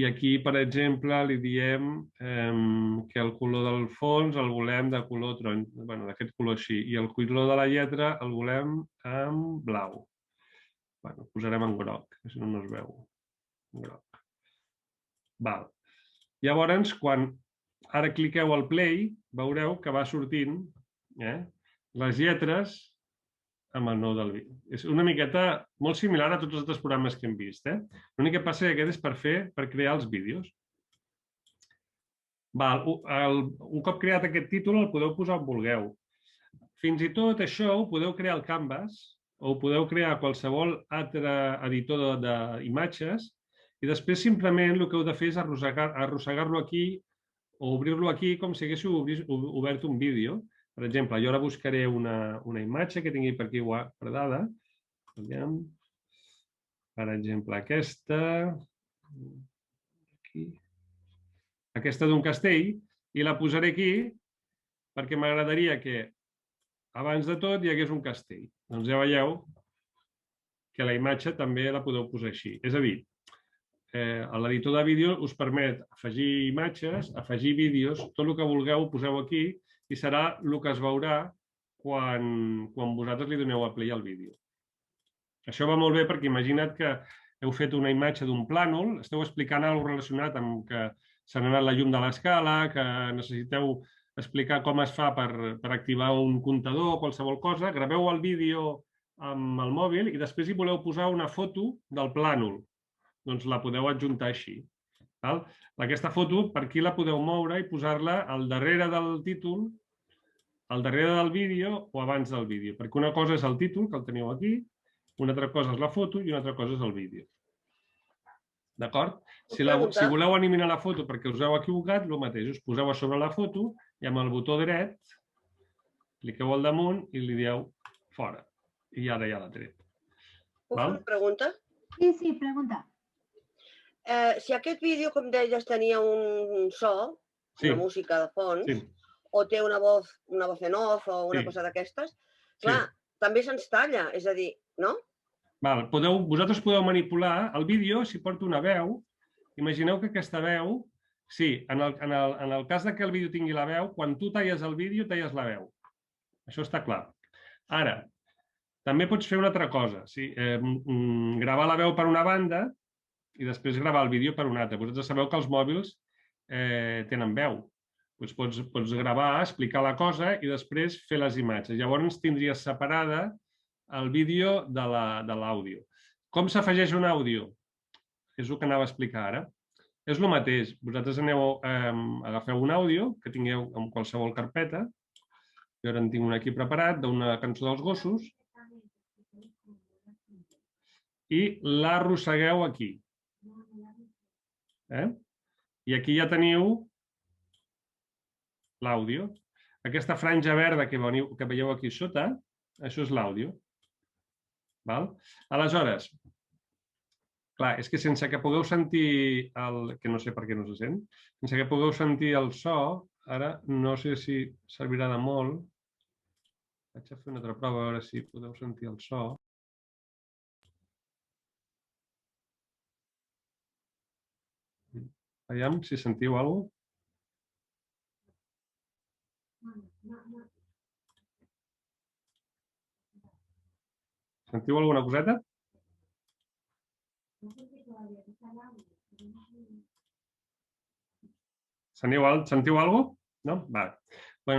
I aquí, per exemple, li diem que el color del fons el volem de color taronja, d'aquest color així, i el color de la lletra el volem en blau. Ho posarem en groc, si no es veu. Groc. Llavors, quan ara cliqueu al play, veureu que va sortint les lletres amb el nou del vídeo. És una miqueta molt similar a tots els altres programes que hem vist. L'únic que passa que aquest és per crear els vídeos. Un cop creat aquest títol el podeu posar on vulgueu. Fins i tot això ho podeu crear al Canvas o ho podeu crear a qualsevol altre editor d'imatges i després simplement el que heu de fer és arrossegar-lo aquí o obrir-lo aquí com si haguéssiu obert un vídeo. Per exemple, jo ara buscaré una imatge que tingui per aquí guardada. Per exemple, aquesta. Aquesta d'un castell i la posaré aquí perquè m'agradaria que abans de tot hi hagués un castell. Doncs ja veieu que la imatge també la podeu posar així. És a dir, l'editor de vídeo us permet afegir imatges, afegir vídeos, tot el que vulgueu ho poseu aquí i serà el que es veurà quan vosaltres li doneu a play al vídeo. Això va molt bé perquè imagina't que heu fet una imatge d'un plànol, esteu explicant alguna cosa relacionat amb que s'ha anat la llum de l'escala, que necessiteu explicar com es fa per activar un comptador o qualsevol cosa, graveu el vídeo amb el mòbil i després hi voleu posar una foto del plànol. Doncs la podeu adjuntar així. Aquesta foto per aquí la podeu moure i posar-la al darrere del títol, al darrere del vídeo o abans del vídeo. Perquè una cosa és el títol, que el teniu aquí, una altra cosa és la foto i una altra cosa és el vídeo. D'acord? Si voleu eliminar la foto perquè us heu equivocat, el mateix, us poseu a sobre la foto i amb el botó dret cliqueu al damunt i li dieu fora. I ara ja l'ha tret. Puc fer una pregunta? Sí, pregunta. Si aquest vídeo, com deies, tenia un so, una música de fons, o té una voz en off o una cosa d'aquestes, clar, també se'ns talla, és a dir, no? Vosaltres podeu manipular el vídeo si porta una veu. Imagineu que aquesta veu, sí, en el cas que el vídeo tingui la veu, quan tu talles el vídeo, talles la veu. Això està clar. Ara, també pots fer una altra cosa. Gravar la veu per una banda i després gravar el vídeo per una altra. Vosaltres sabeu que els mòbils tenen veu. Pots gravar, explicar la cosa i després fer les imatges. Llavors tindries separada el vídeo de l'àudio. Com s'afegeix un àudio? És el que anava a explicar ara. És el mateix. Vosaltres agafeu un àudio que tingueu en qualsevol carpeta. Jo ara en tinc un aquí preparat d'una cançó dels gossos i l'arrossegueu aquí. I aquí ja teniu l'àudio. Aquesta franja verda que veieu aquí sota, això és l'àudio. Aleshores, clar, és que sense que pugueu sentir, que no sé per què no se sent, sense que pugueu sentir el so, ara no sé si servirà de molt. Vaig a fer una altra prova, a veure si podeu sentir el so. Vejam si sentiu alguna cosa. Sentiu alguna coseta? Sentiu alguna cosa? No?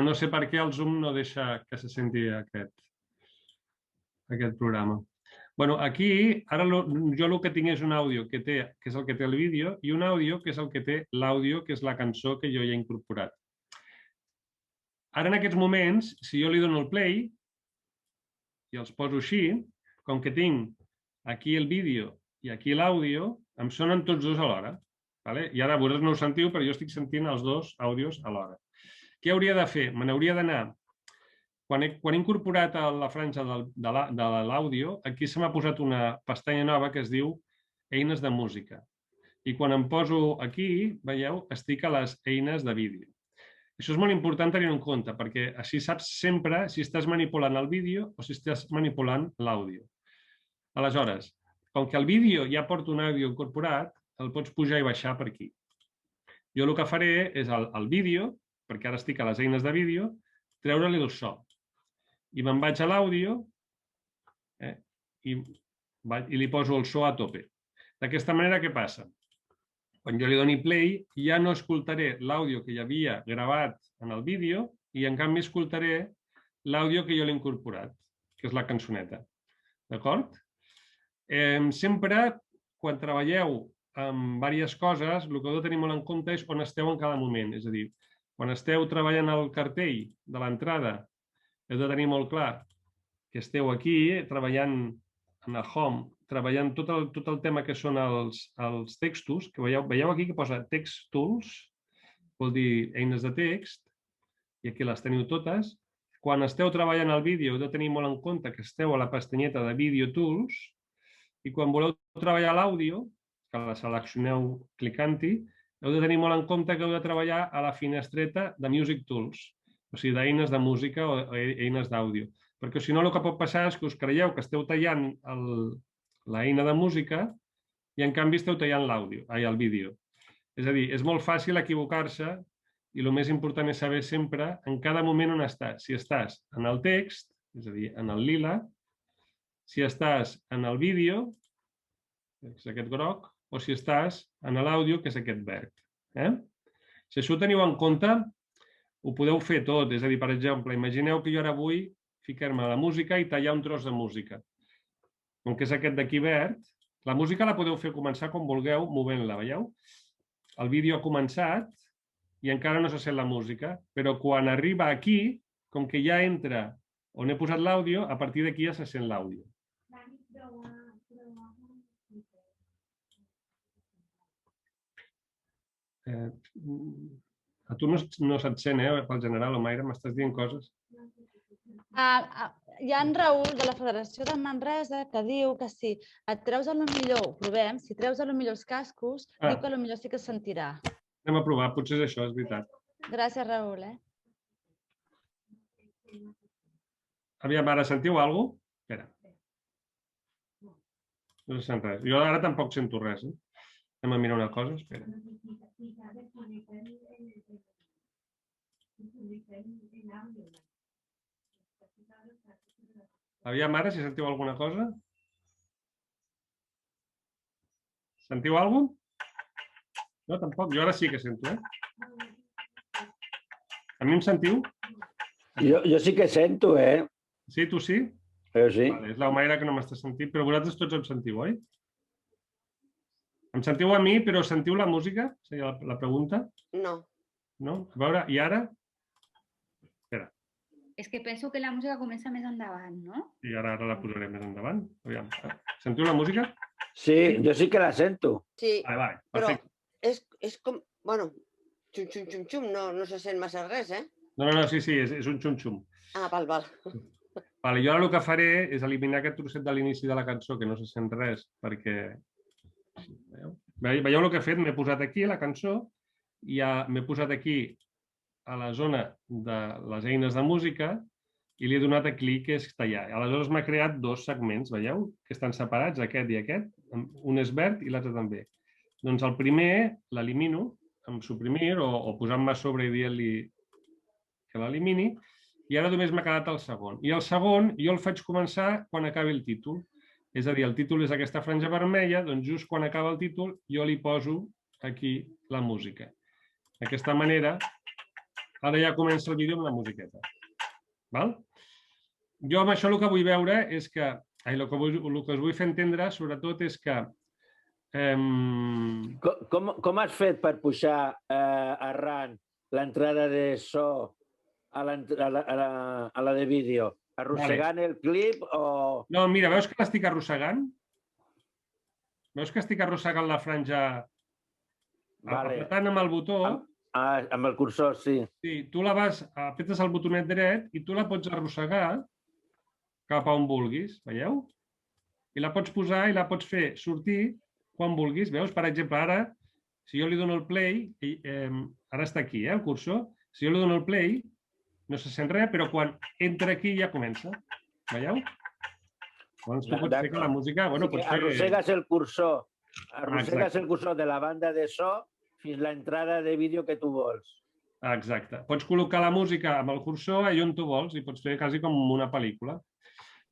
No sé per què el Zoom no deixa que se senti aquest programa. Aquí, ara jo el que tinc és un àudio que és el que té el vídeo i un àudio que és el que té l'àudio, que és la cançó que jo hi he incorporat. Ara, en aquests moments, si jo li dono el play i els poso així, com que tinc aquí el vídeo i aquí l'àudio, em sonen tots dos alhora. I ara vosaltres no ho sentiu, però jo estic sentint els dos àudios alhora. Què hauria de fer? Me n'hauria d'anar. Quan he incorporat la franja de l'àudio, aquí se m'ha posat una pestanya nova que es diu Eines de música. I quan em poso aquí, veieu, estic a les eines de vídeo. Això és molt important tenir en compte, perquè així saps sempre si estàs manipulant el vídeo o si estàs manipulant l'àudio. Aleshores, com que el vídeo ja porta un àudio incorporat, el pots pujar i baixar per aquí. Jo el que faré és el vídeo, perquè ara estic a les eines de vídeo, treure-li el so. I me'n vaig a l'àudio i li poso el so a tope. D'aquesta manera, què passa? Quan jo li doni play, ja no escoltaré l'àudio que hi havia gravat en el vídeo i, en canvi, escoltaré l'àudio que jo l'he incorporat, que és la cançoneta. D'acord? Sempre, quan treballeu amb diverses coses, el que heu de tenir molt en compte és on esteu en cada moment. És a dir, quan esteu treballant el cartell de l'entrada, heu de tenir molt clar que esteu aquí treballant en el home, treballant tot el tema que són els textos, que veieu aquí que posa text tools, vol dir eines de text, i aquí les teniu totes. Quan esteu treballant el vídeo heu de tenir molt en compte que esteu a la pestanyeta de Video Tools, i quan voleu treballar l'àudio, que la seleccioneu clicant-hi, heu de tenir molt en compte que heu de treballar a la finestreta de Music Tools, o sigui, d'eines de música o eines d'àudio. Perquè si no, el que pot passar és que us creieu que esteu tallant l'eina de música i, en canvi, esteu tallant el vídeo. És a dir, és molt fàcil equivocar-se i el més important és saber sempre en cada moment on estàs. Si estàs en el text, és a dir, en el lila, si estàs en el vídeo, que és aquest groc, o si estàs en l'àudio, que és aquest verd. Si això ho teniu en compte, ho podeu fer tot. És a dir, per exemple, imagineu que jo ara vull ficar-me a la música i tallar un tros de música. Com que és aquest d'aquí verd, la música la podeu fer començar com vulgueu, movent-la, veieu? El vídeo ha començat i encara no se sent la música, però quan arriba aquí, com que ja entra on he posat l'àudio, a partir d'aquí ja se sent l'àudio. A tu no se't sent, pel general, Omaira, m'estàs dient coses. Hi ha en Raül, de la Federació de Manresa, que diu que si et treus a lo millor, ho provem, si treus a lo millor els cascos, diu que a lo millor sí que es sentirà. Anem a provar, potser és això, és veritat. Gràcies, Raül. Aviam, ara sentiu alguna cosa? Espera. No se sent res. Jo ara tampoc sento res. Anem a mirar una cosa, espera. Aviam ara, si sentiu alguna cosa. Sentiu alguna cosa? No, tampoc. Jo ara sí que sento, A mi em sentiu? Jo sí que sento, Sí, tu sí? Jo sí. És l'Omaira que no m'està sentint, però vosaltres tots em sentiu, oi? Em sentiu a mi, però sentiu la música? Seria la pregunta? No. No? A veure, i ara? Espera. És que penso que la música comença més endavant, no? I ara la posaré més endavant. Aviam. Sentiu la música? Sí, jo sí que la sento. Sí, vale, però és com... Bueno, xum-xum-xum-xum, no se sent massa res, No, sí, és un xum-xum. Val. Vale, jo ara el que faré és eliminar aquest trosset de l'inici de la cançó, que no se sent res, perquè... Veieu el que he fet? M'he posat aquí la cançó i m'he posat aquí a la zona de les eines de música i li he donat a clic, que és tallar. Aleshores m'ha creat dos segments, veieu? Que estan separats, aquest i aquest. Un és verd i l'altre també. Doncs el primer l'elimino amb suprimir o posant-me a sobre i dient-li que l'elimini, i ara només m'ha quedat el segon. I el segon jo el faig començar quan acabi el títol. És a dir, el títol és aquesta franja vermella, doncs just quan acaba el títol jo li poso aquí la música. D'aquesta manera, ara ja comença el vídeo amb la musiqueta. Jo amb això el que vull veure és que, el que us vull fer entendre sobretot és que... Com has fet per pujar arran l'entrada de so a la de vídeo? Arrossegant el clip o... No, mira, veus que l'estic arrossegant? Veus que estic arrossegant la franja apretant amb el botó? Amb el cursor, sí. Sí, tu la vas, apretes el botonet dret i tu la pots arrossegar cap a on vulguis, veieu? I la pots posar i la pots fer sortir quan vulguis. Veus? Per exemple, ara, si jo li dono el play, ara està aquí, el cursor, si jo li dono el play, no se sent res, però quan entra aquí ja comença. Veieu? Llavors tu pots fer que la música... Arrossegues el cursor de la banda de so fins a l'entrada de vídeo que tu vols. Exacte. Pots col·locar la música amb el cursor allà on tu vols i pots fer quasi com una pel·lícula.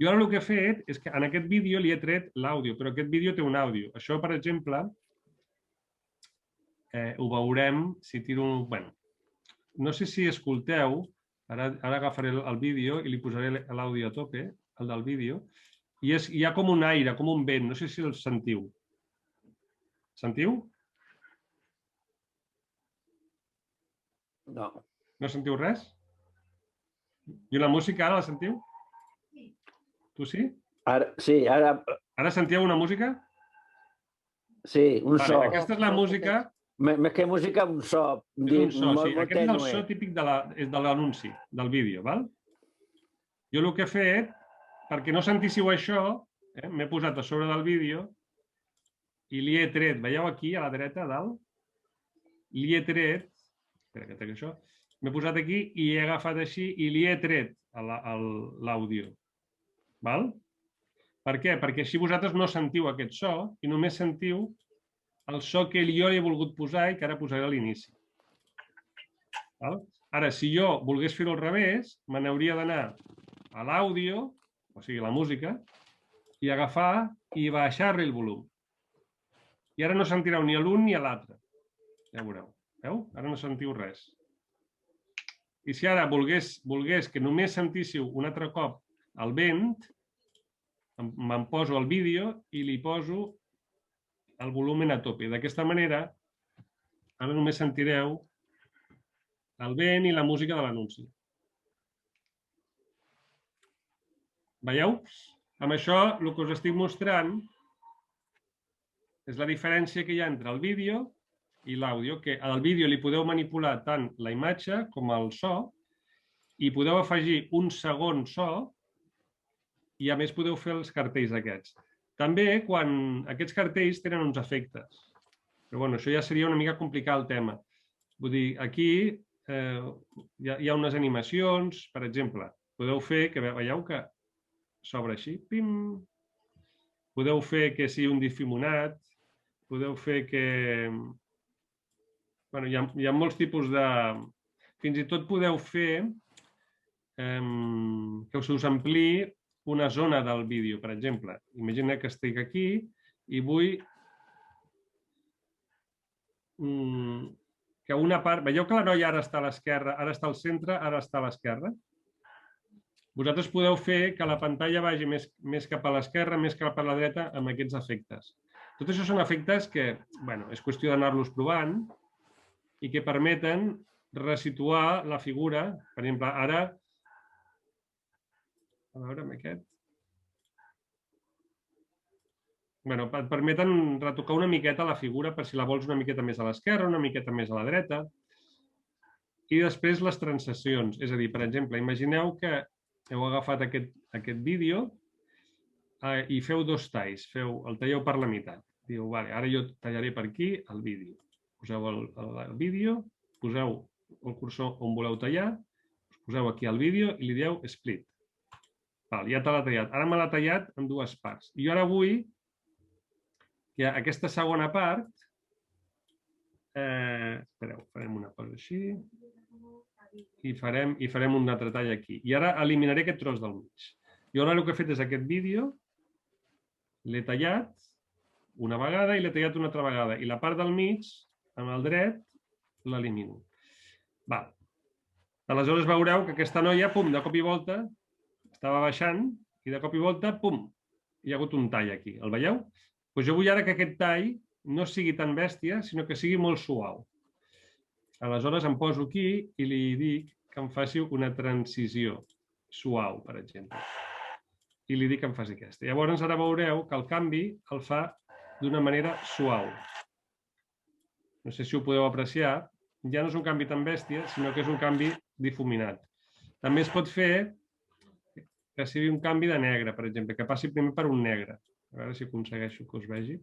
Jo ara el que he fet és que en aquest vídeo li he tret l'àudio, però aquest vídeo té un àudio. Això, per exemple, ho veurem si tiro... Bé, no sé si escolteu, ara agafaré el vídeo i li posaré l'àudio a tope, el del vídeo, i hi ha com un aire, com un vent, no sé si el sentiu. Sentiu? No. No sentiu res? I la música ara la sentiu? Sí. Tu sí? Sí, ara... Ara sentíeu una música? Sí, un so. Aquesta és la música... Més que música, un so. És un so, sí. Aquest és el so típic de l'anunci, del vídeo, val? Jo el que he fet, perquè no sentíssiu això, m'he posat a sobre del vídeo i li he tret, veieu aquí a la dreta, a dalt? Li he tret, espera que trec això, m'he posat aquí i he agafat així i li he tret l'àudio. Val? Per què? Perquè així vosaltres no sentiu aquest so i només sentiu el so que jo li he volgut posar i que ara posaré a l'inici. Ara, si jo volgués fer-ho al revés, me n'hauria d'anar a l'àudio, o sigui, la música, i agafar i baixar-li el volum. I ara no sentireu ni l'un ni l'altre. Ja veureu. Veu? Ara no sentiu res. I si ara volgués que només sentíssiu un altre cop el vent, me'n poso el vídeo i li poso el volum a tope. D'aquesta manera, ara només sentireu el vent i la música de l'anunci. Veieu? Amb això, el que us estic mostrant és la diferència que hi ha entre el vídeo i l'àudio, que al vídeo li podeu manipular tant la imatge com el so i podeu afegir un segon so i a més podeu fer els cartells aquests. També quan aquests cartells tenen uns efectes. Però bueno, això ja seria una mica complicar el tema. Vull dir, aquí hi ha unes animacions, per exemple, podeu fer que veieu que s'obre així, pim. Podeu fer que sigui un difuminat, podeu fer que... Bueno, hi ha molts tipus de... Fins i tot podeu fer que us ampliï una zona del vídeo, per exemple. Imagina que estic aquí i vull que una part... Veieu que la noia ara està a l'esquerra, ara està al centre, ara està a l'esquerra? Vosaltres podeu fer que la pantalla vagi més cap a l'esquerra, més cap a la dreta, amb aquests efectes. Tot això són efectes que, bueno, és qüestió d'anar-los provant i que permeten resituar la figura. Per exemple, ara... A veure, amb aquest... Bueno, et permeten retocar una miqueta la figura per si la vols una miqueta més a l'esquerra, una miqueta més a la dreta. I després les transicions. És a dir, per exemple, imagineu que heu agafat aquest vídeo i feu dos talls. El talleu per la meitat. Diu, vale, ara jo tallaré per aquí el vídeo. Poseu el vídeo, poseu el cursor on voleu tallar, us poseu aquí el vídeo i li dieu split. Ja te l'ha tallat. Ara me l'ha tallat en dues parts. I jo ara vull que aquesta segona part... Espereu, farem una cosa així. I farem un altre tall aquí. I ara eliminaré aquest tros del mig. Jo ara el que he fet és aquest vídeo, l'he tallat una vegada i l'he tallat una altra vegada. I la part del mig, amb el dret, l'elimino. Aleshores veureu que aquesta noia, pum, de cop i volta, estava baixant i de cop i volta, pum, hi ha hagut un tall aquí. El veieu? Doncs jo vull ara que aquest tall no sigui tan bèstia, sinó que sigui molt suau. Aleshores em poso aquí i li dic que em faci una transició suau, per exemple. I li dic que em faci aquesta. Llavors ara veureu que el canvi el fa d'una manera suau. No sé si ho podeu apreciar. Ja no és un canvi tan bèstia, sinó que és un canvi difuminat. També es pot fer que sigui un canvi de negre, per exemple, que passi primer per un negre. A veure si aconsegueixo que us vegi.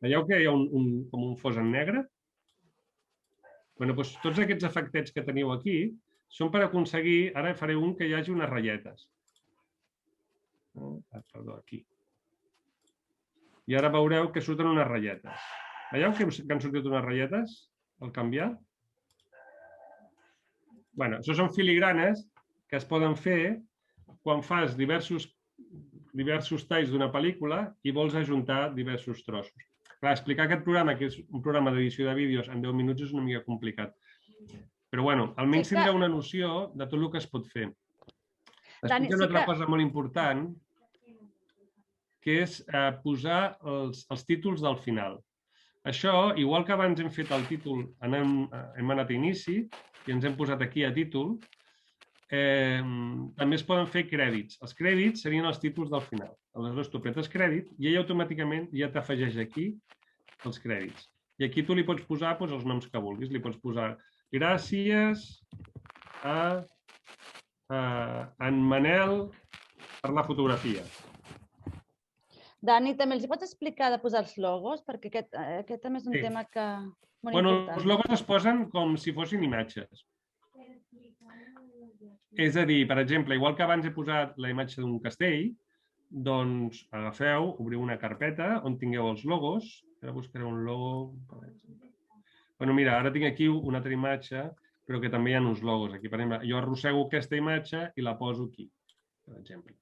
Veieu que hi ha com un fos en negre? Doncs tots aquests efectets que teniu aquí són per aconseguir, ara faré un que hi hagi unes ratlletes. Perdó, aquí. I ara veureu que surten unes ratlletes. Veieu que han sortit unes ratlletes al canviar? Bé, això són filigranes que es poden fer quan fas diversos talls d'una pel·lícula i vols ajuntar diversos trossos. Clar, explicar aquest programa, que és un programa d'edició de vídeos, en 10 minuts és una mica complicat. Però, bueno, almenys tindreu una noció de tot el que es pot fer. Explica una altra cosa molt important, que és posar els títols del final. Això, igual que abans hem fet el títol, hem anat a inici i ens hem posat aquí a títol, també es poden fer crèdits. Els crèdits serien els títols del final. Aleshores, tu apretes crèdit i ell automàticament ja t'afegeix aquí els crèdits. I aquí tu li pots posar els noms que vulguis. Li pots posar gràcies a en Manel per la fotografia. Dani, també els pots explicar de posar els logos? Perquè aquest també és un tema que... Els logos es posen com si fossin imatges. És a dir, per exemple, igual que abans he posat la imatge d'un castell, doncs agafeu, obriu una carpeta on tingueu els logos. Ara buscaré un logo. Mira, ara tinc aquí una altra imatge, però que també hi ha uns logos aquí. Per exemple, jo arrossego aquesta imatge i la poso aquí, per exemple.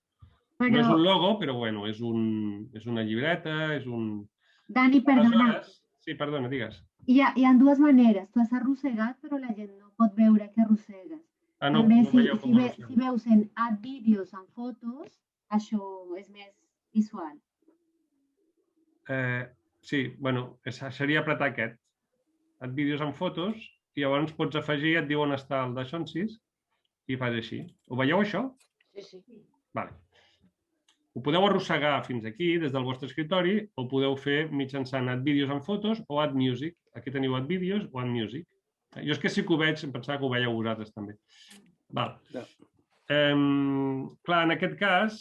No és un logo, però bueno, és una llibreta, és un... Dani, perdona. Sí, perdona, digues. Hi ha dues maneres. Tu has arrossegat, però la gent no pot veure que arrossegues. També, si veus en add vídeos en fotos, això és més visual. Sí, bueno, seria apretar aquest. Add vídeos en fotos i llavors pots afegir, et diu on està el Daixonsis i fas així. Ho veieu, això? Sí. Vale. Ho podeu arrossegar fins aquí, des del vostre escritori, o podeu fer mitjançant Add vídeos en fotos o Add music. Aquí teniu Add vídeos o Add music. Jo és que sí que ho veig, em pensava que ho veieu vosaltres també. Clar, en aquest cas,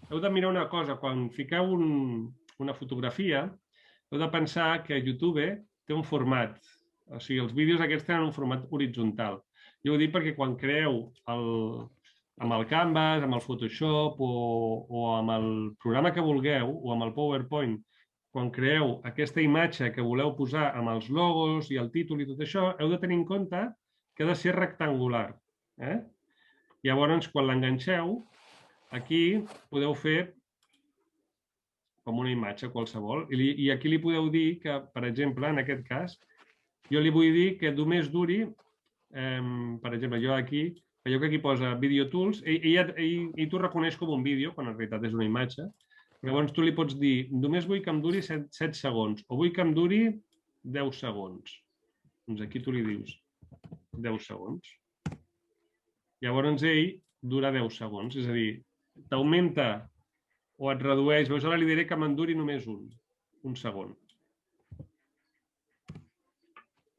heu de mirar una cosa. Quan fiqueu una fotografia, heu de pensar que YouTube té un format. O sigui, els vídeos aquests tenen un format horitzontal. Jo ho dic perquè quan creeu amb el Canvas, amb el Photoshop o amb el programa que vulgueu, o amb el PowerPoint, quan creeu aquesta imatge que voleu posar amb els logos i el títol i tot això, heu de tenir en compte que ha de ser rectangular. Llavors, quan l'enganxeu, aquí podeu fer com una imatge qualsevol. I aquí li podeu dir que, per exemple, en aquest cas, jo li vull dir que només duri, per exemple, jo aquí, veieu que aquí posa Video Tools, i t'ho reconeix com un vídeo, quan en realitat és una imatge. Llavors tu li pots dir, només vull que em duri 7 segons, o vull que em duri 10 segons. Doncs aquí tu li dius 10 segons. Llavors ell dura 10 segons, és a dir, t'augmenta o et redueix. Veus, ara li diré que me'n duri només un segon.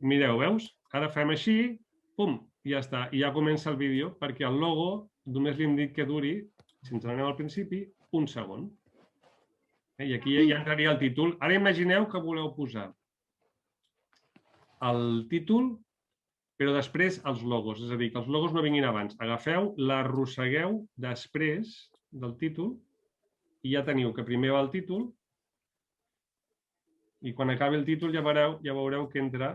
Mireu, veus? Ara fem així, pum, i ja està. I ja comença el vídeo, perquè el logo només li hem dit que duri, si ens n'anem al principi, un segon. I aquí ja entraria el títol. Ara imagineu que voleu posar el títol, però després els logos. És a dir, que els logos no vinguin abans. Agafeu, l'arrossegueu després del títol i ja teniu que primer va el títol i quan acabi el títol ja veureu que entra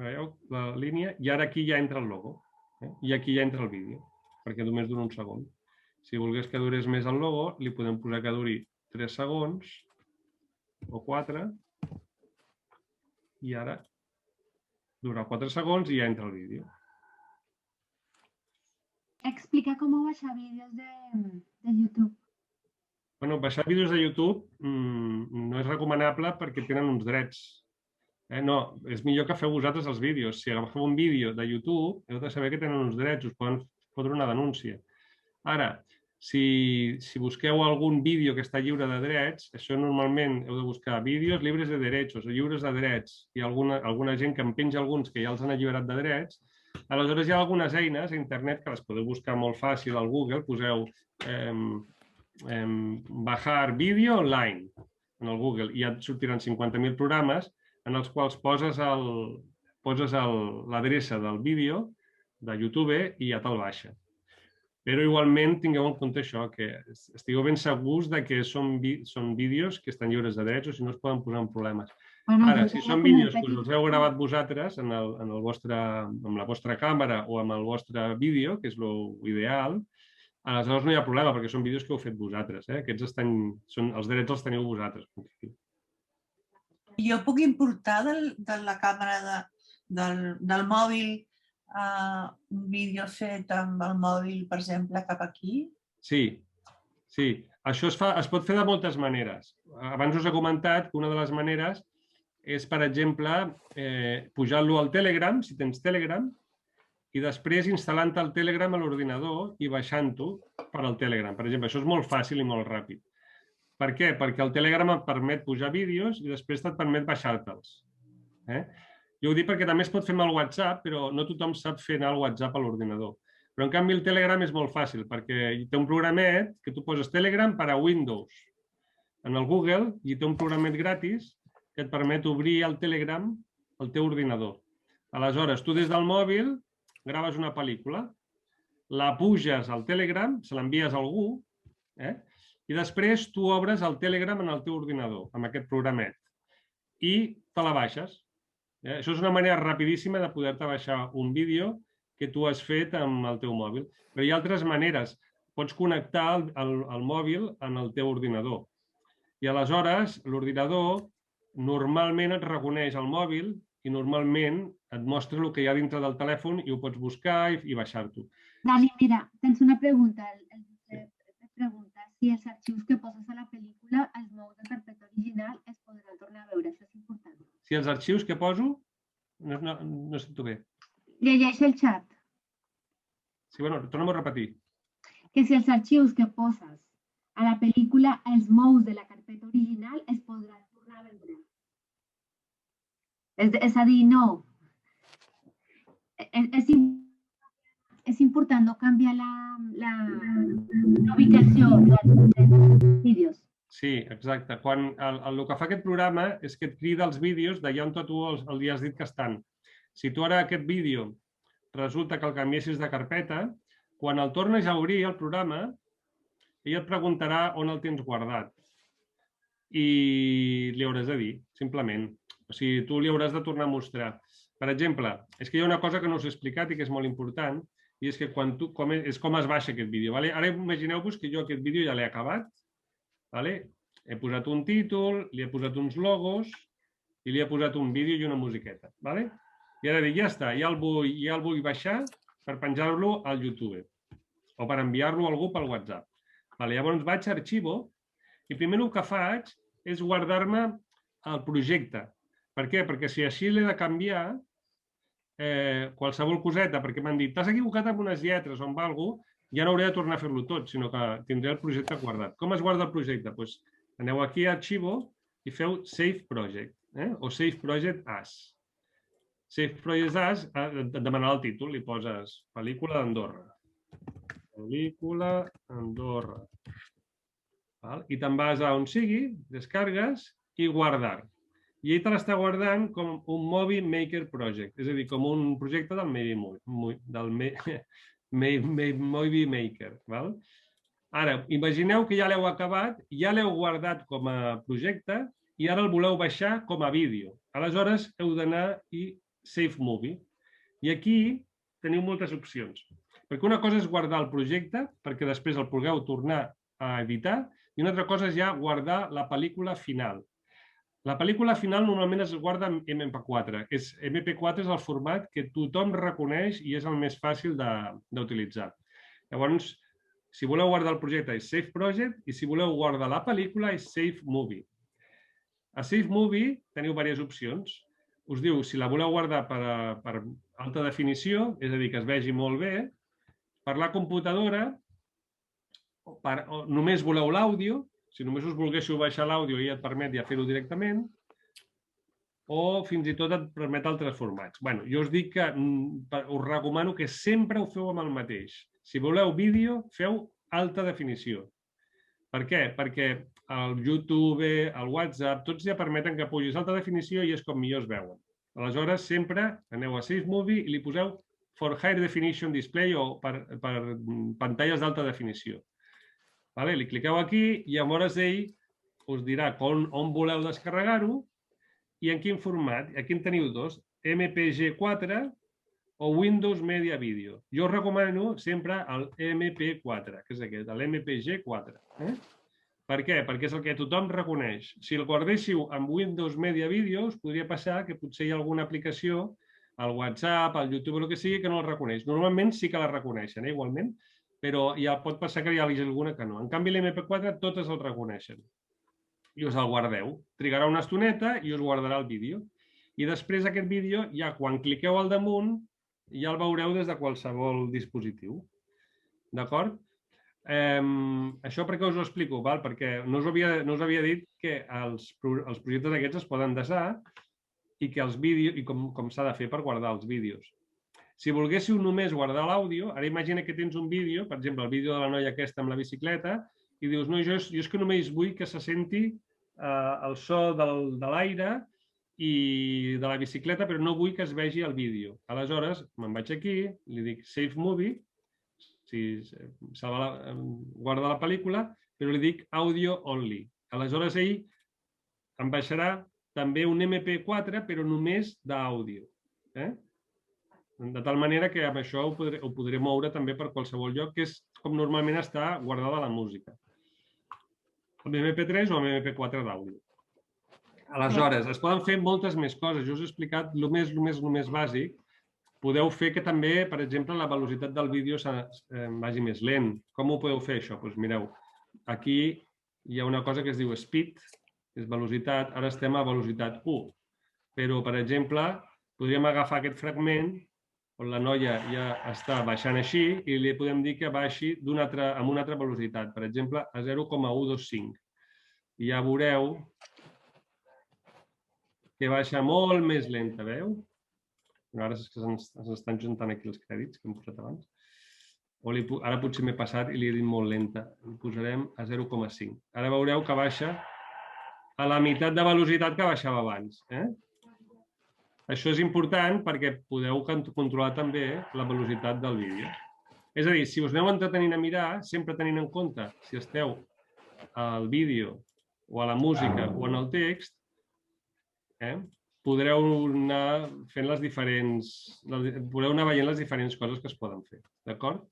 la línia i ara aquí ja entra el logo i aquí ja entra el vídeo, perquè només dura un segon. Si volgués que durés més el logo, li podem posar que duri 3 segons o 4 i ara dura 4 segons i ja entra el vídeo. Explica com baixar vídeos de YouTube. Bueno, baixar vídeos de YouTube no és recomanable perquè tenen uns drets. No, és millor que feu vosaltres els vídeos. Si agafeu un vídeo de YouTube, heu de saber que tenen uns drets, us poden fotre una denúncia. Ara, si busqueu algun vídeo que està lliure de drets, això normalment heu de buscar vídeos lliures de derechos o lliures de drets. Hi ha alguna gent que en penja alguns que ja els han alliberat de drets. Aleshores hi ha algunes eines a internet que les podeu buscar molt fàcil al Google. Poseu bajar vídeo online. en el Google, i ja et sortiran 50.000 programes en els quals poses l'adreça del vídeo de YouTube i ja te'l baixa. Però igualment tingueu en compte això, que estigueu ben segurs que són vídeos que estan lliures de drets o si no es poden posar en problemes. Ara, si són vídeos que us els heu gravat vosaltres amb la vostra càmera o amb el vostre vídeo, que és l'ideal, aleshores no hi ha problema, perquè són vídeos que heu fet vosaltres. Aquests els drets els teniu vosaltres. Jo puc importar de la càmera del mòbil un vídeo fet amb el mòbil, per exemple, cap aquí? Sí. Això es pot fer de moltes maneres. Abans us he comentat que una de les maneres és, per exemple, pujar-lo al Telegram, si tens Telegram, i després instal·lant el Telegram a l'ordinador i baixant-ho per al Telegram. Per exemple, això és molt fàcil i molt ràpid. Per què? Perquè el Telegram et permet pujar vídeos i després et permet baixar-te'ls. Jo ho dic perquè també es pot fer amb el WhatsApp, però no tothom sap fer anar el WhatsApp a l'ordinador. Però, en canvi, el Telegram és molt fàcil, perquè té un programet que tu poses Telegram per a Windows en el Google i té un programet gratis que et permet obrir el Telegram al teu ordinador. Aleshores, tu des del mòbil graves una pel·lícula, la puges al Telegram, se l'envies a algú, i després tu obres el Telegram en el teu ordinador, amb aquest programet, i te la baixes. Això és una manera rapidíssima de poder-te baixar un vídeo que tu has fet amb el teu mòbil. Però hi ha altres maneres. Pots connectar el mòbil en el teu ordinador. I aleshores l'ordinador normalment et reconeix el mòbil i normalment et mostra el que hi ha dintre del telèfon i ho pots buscar i baixar-t'ho. Dani, mira, tens una pregunta. Et pregunta si els arxius que poses a la pel·lícula, els mous de carpeta original, es podran tornar a veure. Això és important. Si els arxius que poso, no sento bé. Llegeix el xat. Sí, bueno, torna-m'ho a repetir. Que si els arxius que poses a la pel·lícula, els mous de la carpeta original, es podran tornar a veure. És a dir, no. És important no canviar la ubicació dels vídeos. Sí, exacte. El que fa aquest programa és que et crida els vídeos d'allà on tu li has dit que estan. Si tu ara aquest vídeo resulta que el canviessis de carpeta, quan el tornes a obrir el programa, ell et preguntarà on el tens guardat. I li hauràs de dir, simplement. O sigui, tu li hauràs de tornar a mostrar. Per exemple, és que hi ha una cosa que no us he explicat i que és molt important, i és que és com es baixa aquest vídeo. Ara imagineu-vos que jo aquest vídeo ja l'he acabat, he posat un títol, li he posat uns logos i li he posat un vídeo i una musiqueta. I ara dic, ja està, ja el vull baixar per penjar-lo al YouTube o per enviar-lo a algú pel WhatsApp. Llavors vaig a Arxivo i primer el que faig és guardar-me el projecte. Per què? Perquè si així l'he de canviar qualsevol coseta, perquè m'han dit, t'has equivocat amb unes lletres o amb alguna cosa, ja no hauré de tornar a fer-lo tot, sinó que tindré el projecte guardat. Com es guarda el projecte? Doncs aneu aquí a Arxivo i feu Save Project o Save Project As. Save Project As et demanarà el títol, li poses Pel·lícula d'Andorra. Pel·lícula Andorra. I te'n vas a on sigui, descargues i guardar. I ell te l'està guardant com un Movie Maker Project, és a dir, com un projecte del Movie Maker. Ara, imagineu que ja l'heu acabat, ja l'heu guardat com a projecte i ara el voleu baixar com a vídeo. Aleshores, heu d'anar i Save Movie. I aquí teniu moltes opcions. Perquè una cosa és guardar el projecte, perquè després el pugueu tornar a editar, i una altra cosa és ja guardar la pel·lícula final. La pel·lícula final normalment es guarda en MP4. MP4 és el format que tothom reconeix i és el més fàcil d'utilitzar. Llavors, si voleu guardar el projecte és Save Project i si voleu guardar la pel·lícula és Save Movie. A Save Movie teniu diverses opcions. Us diu si la voleu guardar per alta definició, és a dir, que es vegi molt bé, per la computadora, només voleu l'àudio, si només us volguéssiu baixar l'àudio i et permet ja fer-ho directament, o fins i tot et permet altres formats. Jo us dic que us recomano que sempre ho feu amb el mateix. Si voleu vídeo, feu alta definició. Per què? Perquè el YouTube, el WhatsApp, tots ja permeten que pugis alta definició i és com millor es veuen. Aleshores, sempre aneu a SafeMovie i li poseu for High Definition Display o per pantalles d'alta definició. Li cliqueu aquí i llavors ell us dirà on voleu descarregar-ho i en quin format. Aquí en teniu dos, MPG4 o Windows Media Video. Jo us recomano sempre el MP4, que és aquest, l'MPG4. Per què? Perquè és el que tothom reconeix. Si el guardéssiu amb Windows Media Video, us podria passar que potser hi ha alguna aplicació, al WhatsApp, al YouTube o el que sigui, que no el reconeix. Normalment sí que la reconeixen, igualment, però ja pot passar que hi hagi alguna que no. En canvi, l'MP4 totes el reconeixen. I us el guardeu. Trigarà una estoneta i us guardarà el vídeo. I després aquest vídeo, ja quan cliqueu al damunt, ja el veureu des de qualsevol dispositiu. D'acord? Això per què us ho explico? Perquè no us havia dit que els projectes aquests es poden desar i que els vídeos, i com s'ha de fer per guardar els vídeos. Si volguéssiu només guardar l'àudio, ara imagina que tens un vídeo, per exemple, el vídeo de la noia aquesta amb la bicicleta, i dius, no, jo és que només vull que se senti el so de l'aire i de la bicicleta, però no vull que es vegi el vídeo. Aleshores, me'n vaig aquí, li dic Save Movie, guarda la pel·lícula, però li dic Audio Only. Aleshores, ell em baixarà també un MP4, però només d'àudio. De tal manera que amb això ho podré moure també per qualsevol lloc, que és com normalment està guardada la música. Amb MP3 o amb MP4 d'àudio. Aleshores, es poden fer moltes més coses. Jo us he explicat el més bàsic. Podeu fer que també, per exemple, la velocitat del vídeo vagi més lent. Com ho podeu fer, això? Doncs mireu, aquí hi ha una cosa que es diu speed, que és velocitat. Ara estem a velocitat 1. Però, per exemple, podríem agafar aquest fragment on la noia ja està baixant així i li podem dir que baixi amb una altra velocitat, per exemple, a 0,125. I ja veureu que baixa molt més lenta, veu? Ara és que s'estan juntant aquí els crèdits que hem posat abans. Ara potser m'he passat i li he dit molt lenta. Li posarem a 0,5. Ara veureu que baixa a la meitat de velocitat que baixava abans. Això és important perquè podeu controlar també la velocitat del vídeo. És a dir, si us aneu entretenint a mirar, sempre tenint en compte si esteu al vídeo o a la música o en el text, podreu anar fent podreu anar veient les diferents coses que es poden fer. D'acord?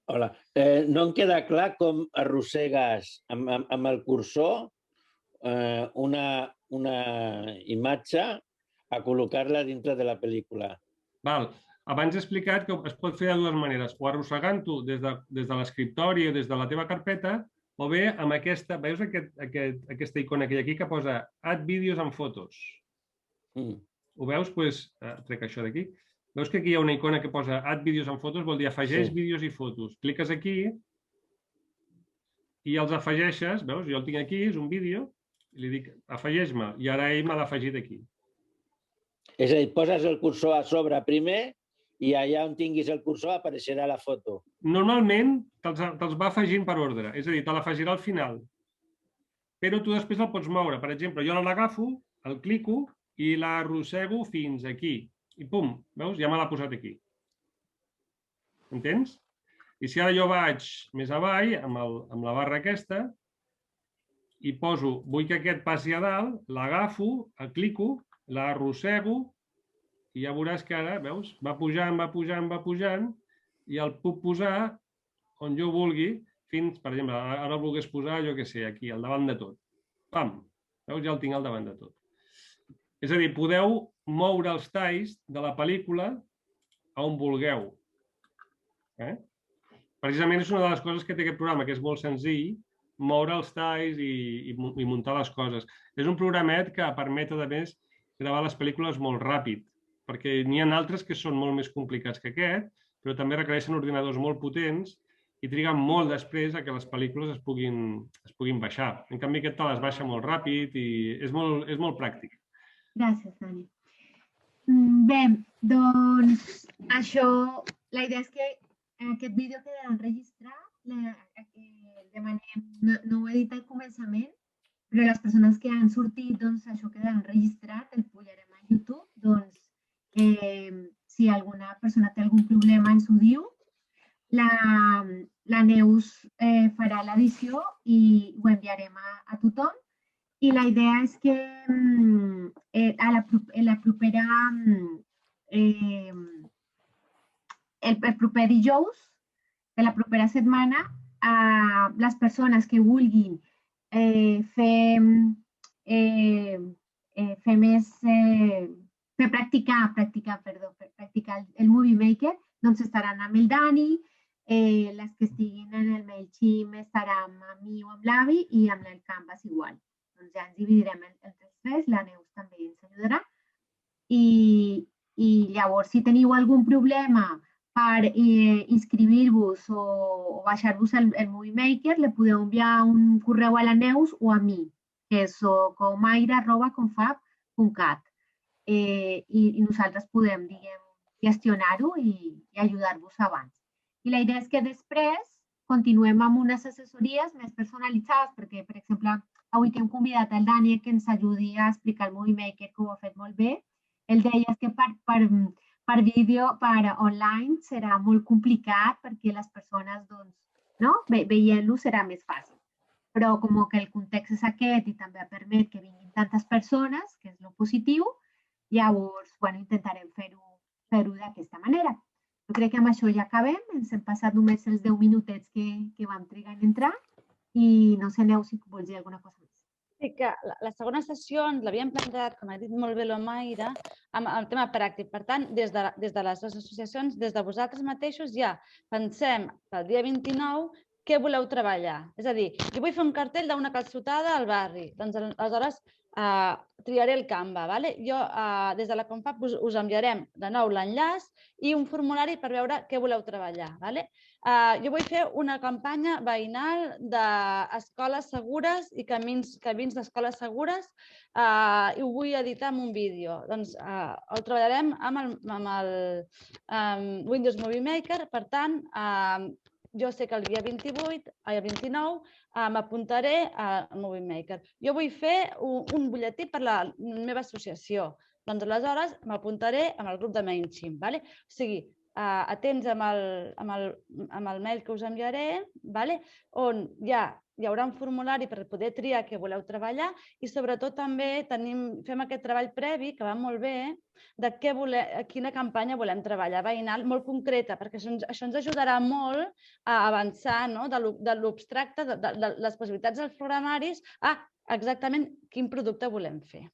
Hola. No em queda clar com arrossegues amb el cursor una imatge a col·locar-la dintre de la pel·lícula. Abans he explicat que es pot fer de dues maneres, o arrossegant-ho des de l'escriptori o des de la teva carpeta, o bé amb aquesta, veus aquesta icona que hi ha aquí que posa Add vídeos amb fotos? Ho veus? Doncs trec això d'aquí. Veus que aquí hi ha una icona que posa Add vídeos amb fotos, vol dir afegeix vídeos i fotos. Cliques aquí i els afegeixes, veus? Jo el tinc aquí, és un vídeo, i li dic afegeix-me, i ara ell me l'ha afegit aquí. És a dir, poses el cursor a sobre primer i allà on tinguis el cursor apareixerà la foto. Normalment te'ls va afegint per ordre, és a dir, te l'afegirà al final. Però tu després el pots moure. Per exemple, jo l'agafo, el clico i l'arrossego fins aquí. I pum, veus? Ja me l'ha posat aquí. Entens? I si ara jo vaig més avall, amb la barra aquesta, i vull que aquest passi a dalt, l'agafo, el clico, l'arrossego, i ja veuràs que ara, veus, va pujant, i el puc posar on jo vulgui, fins, per exemple, ara el volgués posar, jo què sé, aquí, al davant de tot. Pam! Veus, ja el tinc al davant de tot. És a dir, podeu moure els talls de la pel·lícula on vulgueu. Precisament és una de les coses que té aquest programa, que és molt senzill, moure els talls i muntar les coses. És un programet que permet, a més, gravar les pel·lícules molt ràpid, perquè n'hi ha altres que són molt més complicats que aquest, però també requereixen ordinadors molt potents i triguen molt després a que les pel·lícules es puguin baixar. En canvi, aquest te les baixa molt ràpid i és molt pràctic. Gràcies, Dani. Bé, doncs la idea és que aquest vídeo quedarà enregistrat, demanem no ho he dit al començament, però les persones que han sortit, doncs això quedarà enregistrat, el pujarem a YouTube, doncs si alguna persona té algun problema ens ho diu. La Neus farà l'edició i ho enviarem a tothom. I la idea és que el proper dijous de la propera setmana, les persones que vulguin practicar el Movie Maker, doncs estaran amb el Dani, les que estiguin en el MailChimp estaran amb mi o amb l'Avi i amb el Canvas igual. Doncs ja ens dividirem entre els tres, la Neus també ens ajudarà. I llavors, si teniu algun problema per inscriure-vos o baixar-vos el Movie Maker, li podeu enviar un correu a la Neus o a mi, que és comaire@confab.cat. I nosaltres podem, gestionar-ho i ajudar-vos abans. I la idea és que després continuem amb unes assessories més personalitzades, perquè, per exemple, avui que hem convidat el Dani que ens ajudi a explicar el Movie Maker, que ho ha fet molt bé. Ell deia que per vídeo, per online, serà molt complicat perquè les persones, veient-lo serà més fàcil. Però com que el context és aquest i també permet que vinguin tantes persones, que és el positiu, llavors intentarem fer-ho d'aquesta manera. Jo crec que amb això ja acabem. Ens hem passat només els 10 minutets que vam trigar en entrar i no sé, Neus, si vols dir alguna cosa més. Sí, que la segona sessió ens l'havíem plantejat, com ha dit molt bé l'Omaire, amb el tema pràctic. Per tant, des de les dues associacions, des de vosaltres mateixos, ja pensem pel dia 29 què voleu treballar. És a dir, jo vull fer un cartell d'una calçotada al barri. Doncs aleshores triaré el Canva. Jo, des de la Confab, us enviarem de nou l'enllaç i un formulari per veure què voleu treballar. Jo vull fer una campanya veïnal d'escoles segures i camins d'escoles segures i ho vull editar en un vídeo. Doncs el treballarem amb el Windows Movie Maker. Per tant, jo sé que el dia 29 m'apuntaré al Movie Maker. Jo vull fer un butlletí per la meva associació. Doncs aleshores m'apuntaré amb el grup de MailChimp. O sigui, atents amb el mail que us enviaré, on ja hi haurà un formulari per poder triar què voleu treballar i sobretot també fem aquest treball previ, que va molt bé, de quina campanya volem treballar veïnal molt concreta, perquè això ens ajudarà molt a avançar de l'abstracte, de les possibilitats dels programaris, a exactament quin producte volem fer.